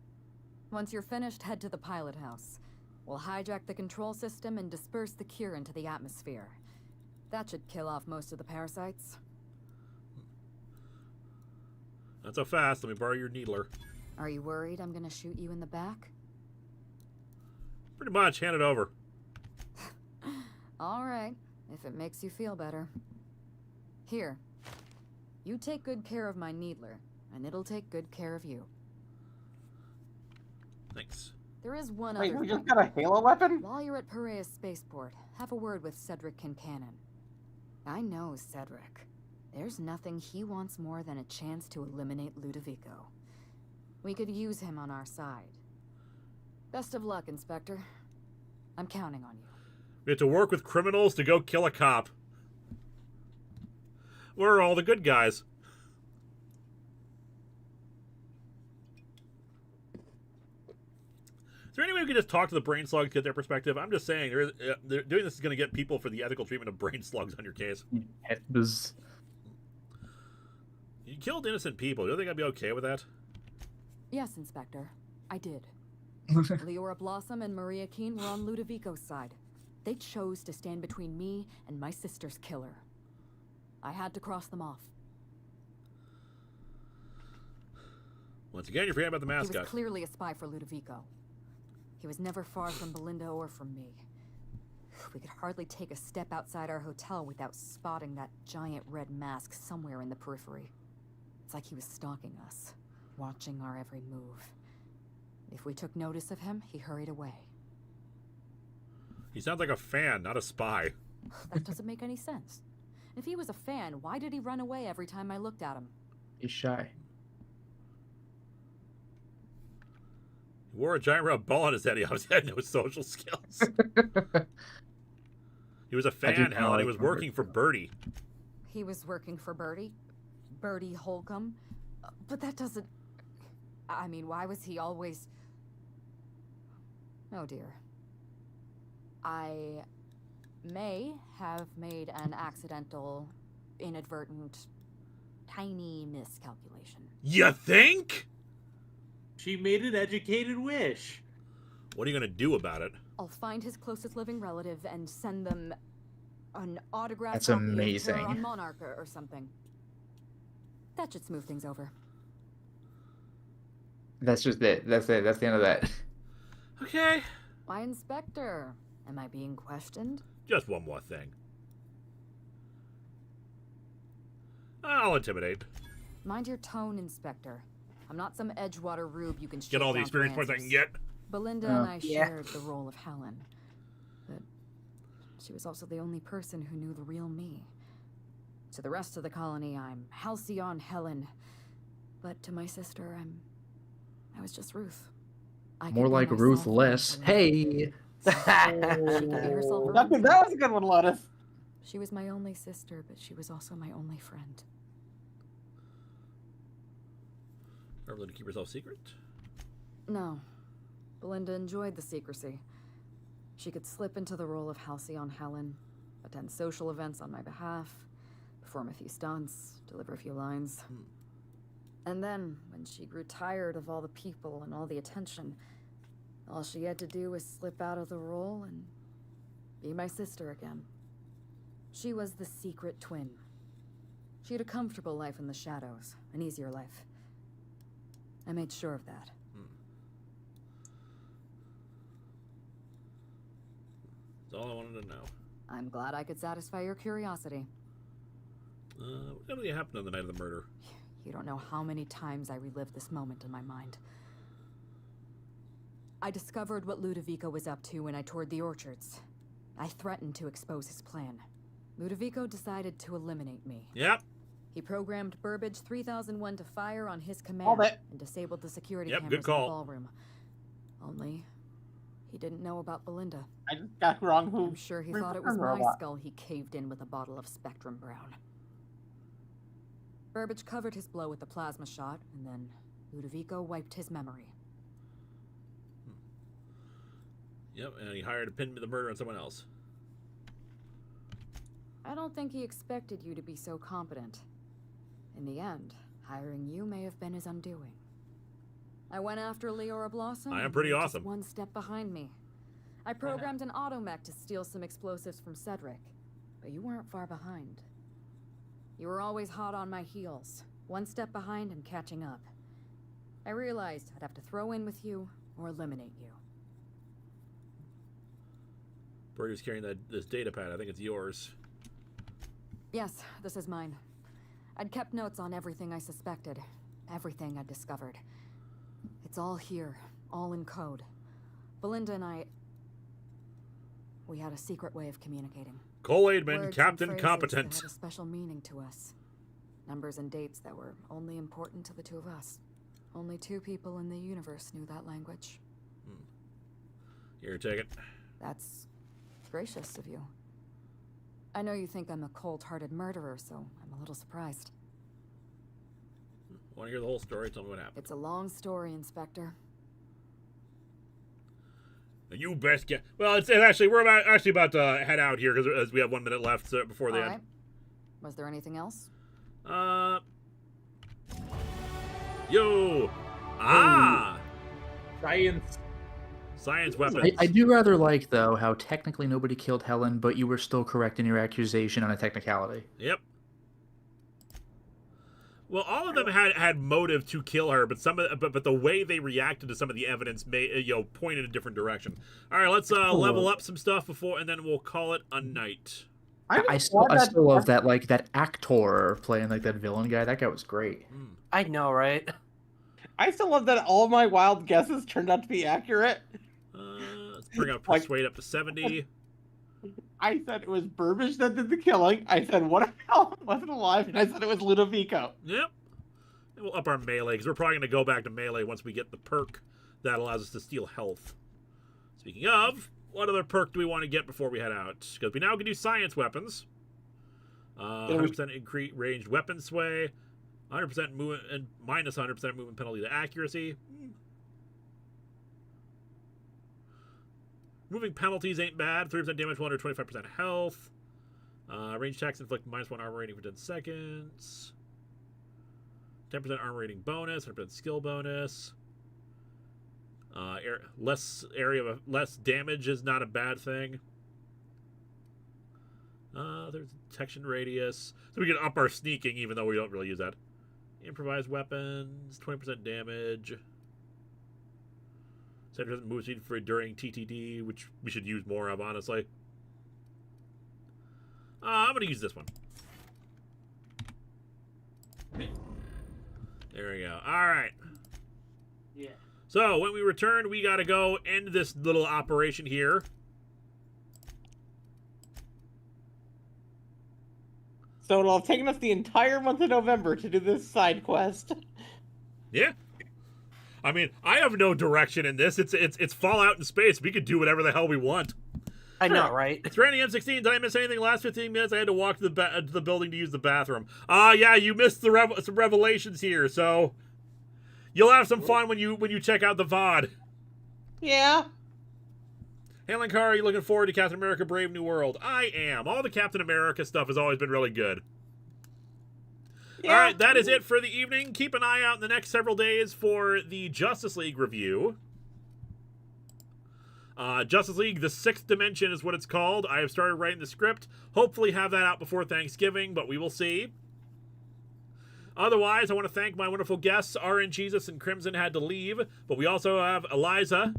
Once you're finished, head to the pilot house. We'll hijack the control system and disperse the cure into the atmosphere. That should kill off most of the parasites.
Not so fast. Let me borrow your needler.
Are you worried I'm gonna shoot you in the back?
Pretty much. Hand it over.
All right, if it makes you feel better. Here. You take good care of my needler, and it'll take good care of you.
Thanks.
There is one
Wait,
other
we
thing.
just got a Halo weapon?
While you're at Perea Spaceport, have a word with Cedric Kincannon. I know Cedric. There's nothing he wants more than a chance to eliminate Ludovico. We could use him on our side. Best of luck, Inspector. I'm counting on you.
We have to work with criminals to go kill a cop. We're all the good guys. Is there any way we could just talk to the brain slugs to get their perspective? I'm just saying, doing this is going to get people for the ethical treatment of brain slugs on your case. You killed innocent people. Do you think I'd be okay with that?
Yes, Inspector. I did. Leora Blossom and Maria Keene were on Ludovico's side. They chose to stand between me and my sister's killer. I had to cross them off.
Once again, you're forgetting about the
He
mascot.
was clearly a spy for Ludovico. He was never far from Belinda or from me. We could hardly take a step outside our hotel without spotting that giant red mask somewhere in the periphery. It's like he was stalking us, watching our every move. If we took notice of him, he hurried away.
He sounds like a fan, not a spy.
That doesn't make any sense. If he was a fan, why did he run away every time I looked at him?
He's shy.
He wore a giant red ball on his head. He obviously had no social skills. He was a fan, Helen. He was working for Birdie.
He was working for Birdie? Birdie Holcomb? But that doesn't... I mean, why was he always... Oh dear. I may have made an accidental, inadvertent, tiny miscalculation.
You think?
She made an educated wish.
What are you going to do about it?
I'll find his closest living relative and send them an autograph
That's
copy of
amazing.
Terror on Monarch or something. That should smooth things over.
That's just it. That's it. That's the end of that.
Okay.
Why, Inspector? Am I being questioned?
Just one more thing. I'll intimidate.
Mind your tone, Inspector. I'm not some Edgewater rube you can
Get all the experience points I can get.
Belinda and I shared the role of Helen. But she was also the only person who knew the real me. To the rest of the colony, I'm Halcyon Helen. But to my sister, I was just Ruth. I
More
could be
like
myself
ruthless.
and
Hey.
She could be herself.
That was a good one, Lotus.
She was my only sister, but she was also my only friend.
Remember to keep yourself secret?
No. Belinda enjoyed the secrecy. She could slip into the role of Halcyon Helen, attend social events on my behalf, perform a few stunts, deliver a few lines. And then, when she grew tired of all the people and all the attention, all she had to do was slip out of the role and be my sister again. She was the secret twin. She had a comfortable life in the shadows, an easier life. I made sure of that.
That's all I wanted to know.
I'm glad I could satisfy your curiosity.
What really happened on the night of the murder?
You don't know how many times I relived this moment in my mind. I discovered what Ludovico was up to when I toured the orchards. I threatened to expose his plan. Ludovico decided to eliminate me.
Yep.
He programmed Burbage 3001 to fire on his command and disabled the security cameras in the ballroom. Only, he didn't know about Belinda.
I just got wrong who.
I'm sure he thought it was my skull he caved in with a bottle of Spectrum Brown. Burbage covered his blow with the plasma shot, and then Ludovico wiped his memory.
Yep, and he hired to pin the murder on someone else.
I don't think he expected you to be so competent. In the end, hiring you may have been his undoing. I went after Leora Blossom.
I am pretty
and
awesome.
Just one step behind me. I programmed an automech to steal some explosives from Cedric, but you weren't far behind. You were always hot on my heels, one step behind and catching up. I realized I'd have to throw in with you or eliminate you.
Birdie's carrying this data pad. I think it's yours.
Yes, this is mine. I'd kept notes on everything I suspected, everything I'd discovered. It's all here, all in code. Belinda and we had a secret way of communicating.
Cole Aidman,
Words
Captain
and phrases
Competent.
that had a special meaning to us. Numbers and dates that were only important to the two of us. Only two people in the universe knew that language.
Here, take it.
That's gracious of you. I know you think I'm a cold-hearted murderer, so I'm a little surprised.
Want to hear the whole story? Tell me what happened.
It's a long story, Inspector.
You best get. Well, it's actually we're about to head out here because we have 1 minute left before the end.
Was there anything else?
Yo. Science weapons.
I do rather like, though, how technically nobody killed Helen, but you were still correct in your accusation on a technicality.
Yep. Well, all of them had motive to kill her, but but the way they reacted to some of the evidence pointed a different direction. All right, let's level up some stuff and then we'll call it a night.
I still love that that actor playing that villain guy. That guy was great.
I know, right?
I still love that all my wild guesses turned out to be accurate.
Let's bring up Persuade up to 70.
I said it was Burbage that did the killing. I said what if Helen wasn't alive, and I said it was Ludovico.
Yep. And we'll up our melee because we're probably going to go back to melee once we get the perk that allows us to steal health. Speaking of, what other perk do we want to get before we head out? Because we now can do science weapons. 100% increase ranged weapon sway. 100% movement and minus 100% movement penalty to accuracy. Moving penalties ain't bad. 3% damage, 125% health. Range attacks inflict -1 armor rating for 10 seconds. 10% armor rating bonus, 100% skill bonus. Less damage is not a bad thing. There's detection radius, so we can up our sneaking even though we don't really use that. Improvised weapons, 20% damage. 7% move speed for during TTD, which we should use more of, honestly. I'm gonna use this one. There we go. All right.
Yeah.
So when we return, we gotta go end this little operation here.
So it'll have taken us the entire month of November to do this side quest.
Yeah. I mean, I have no direction in this. It's Fallout in space. We could do whatever the hell we want.
I know, right?
It's Randy M16. Did I miss anything? Last 15 minutes, I had to walk to the building to use the bathroom. Yeah, you missed some revelations here. So, You'll have some fun when you check out the VOD.
Yeah.
Hey, Linkara, are you looking forward to Captain America Brave New World? I am. All the Captain America stuff has always been really good. Yeah. All right, that is it for the evening. Keep an eye out in the next several days for the Justice League review. Justice League, the Sixth Dimension is what it's called. I have started writing the script. Hopefully have that out before Thanksgiving, but we will see. Otherwise, I want to thank my wonderful guests. RN Jesus and Crimson had to leave, but we also have Eliza.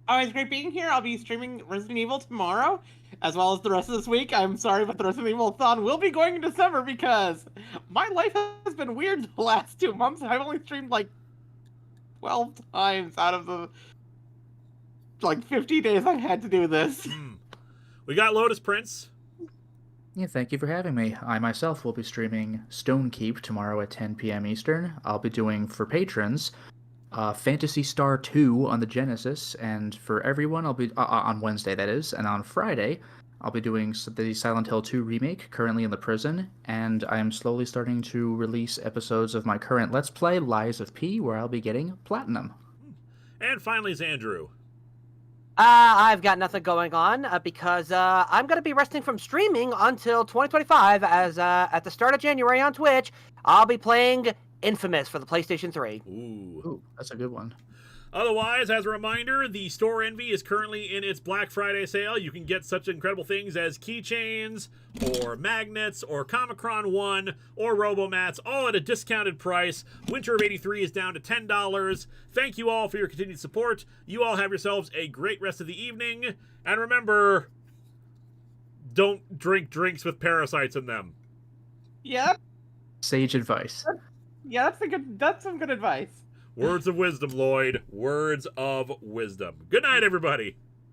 Always great being here. I'll be streaming Resident Evil tomorrow, as well as the rest of this week. I'm sorry, but the Resident Evil-thon will be going in December because my life has been weird the last 2 months. I've only streamed like 12 times out of the like 50 days I had to do this.
We got Lotus Prince.
Yeah, thank you for having me. I myself will be streaming Stonekeep tomorrow at 10 p.m. Eastern. I'll be doing, for patrons, Phantasy Star 2 on the Genesis, and for everyone, I'll be on Wednesday, that is, and on Friday, I'll be doing the Silent Hill 2 remake, currently in the prison, and I am slowly starting to release episodes of my current Let's Play, Lies of P, where I'll be getting Platinum.
And finally, Xandrew.
I've got nothing going on because I'm going to be resting from streaming until 2025, as at the start of January on Twitch, I'll be playing Infamous for the PlayStation 3.
Ooh, that's a good one.
Otherwise, as a reminder, the Store Envy is currently in its Black Friday sale. You can get such incredible things as keychains, or magnets, or Comicron 1, or Robomats, all at a discounted price. Winter of 83 is down to $10. Thank you all for your continued support. You all have yourselves a great rest of the evening. And remember, don't drink drinks with parasites in them.
Yep.
Sage advice.
Yeah, that's some good advice.
Words of wisdom, Lloyd. Words of wisdom. Good night, everybody.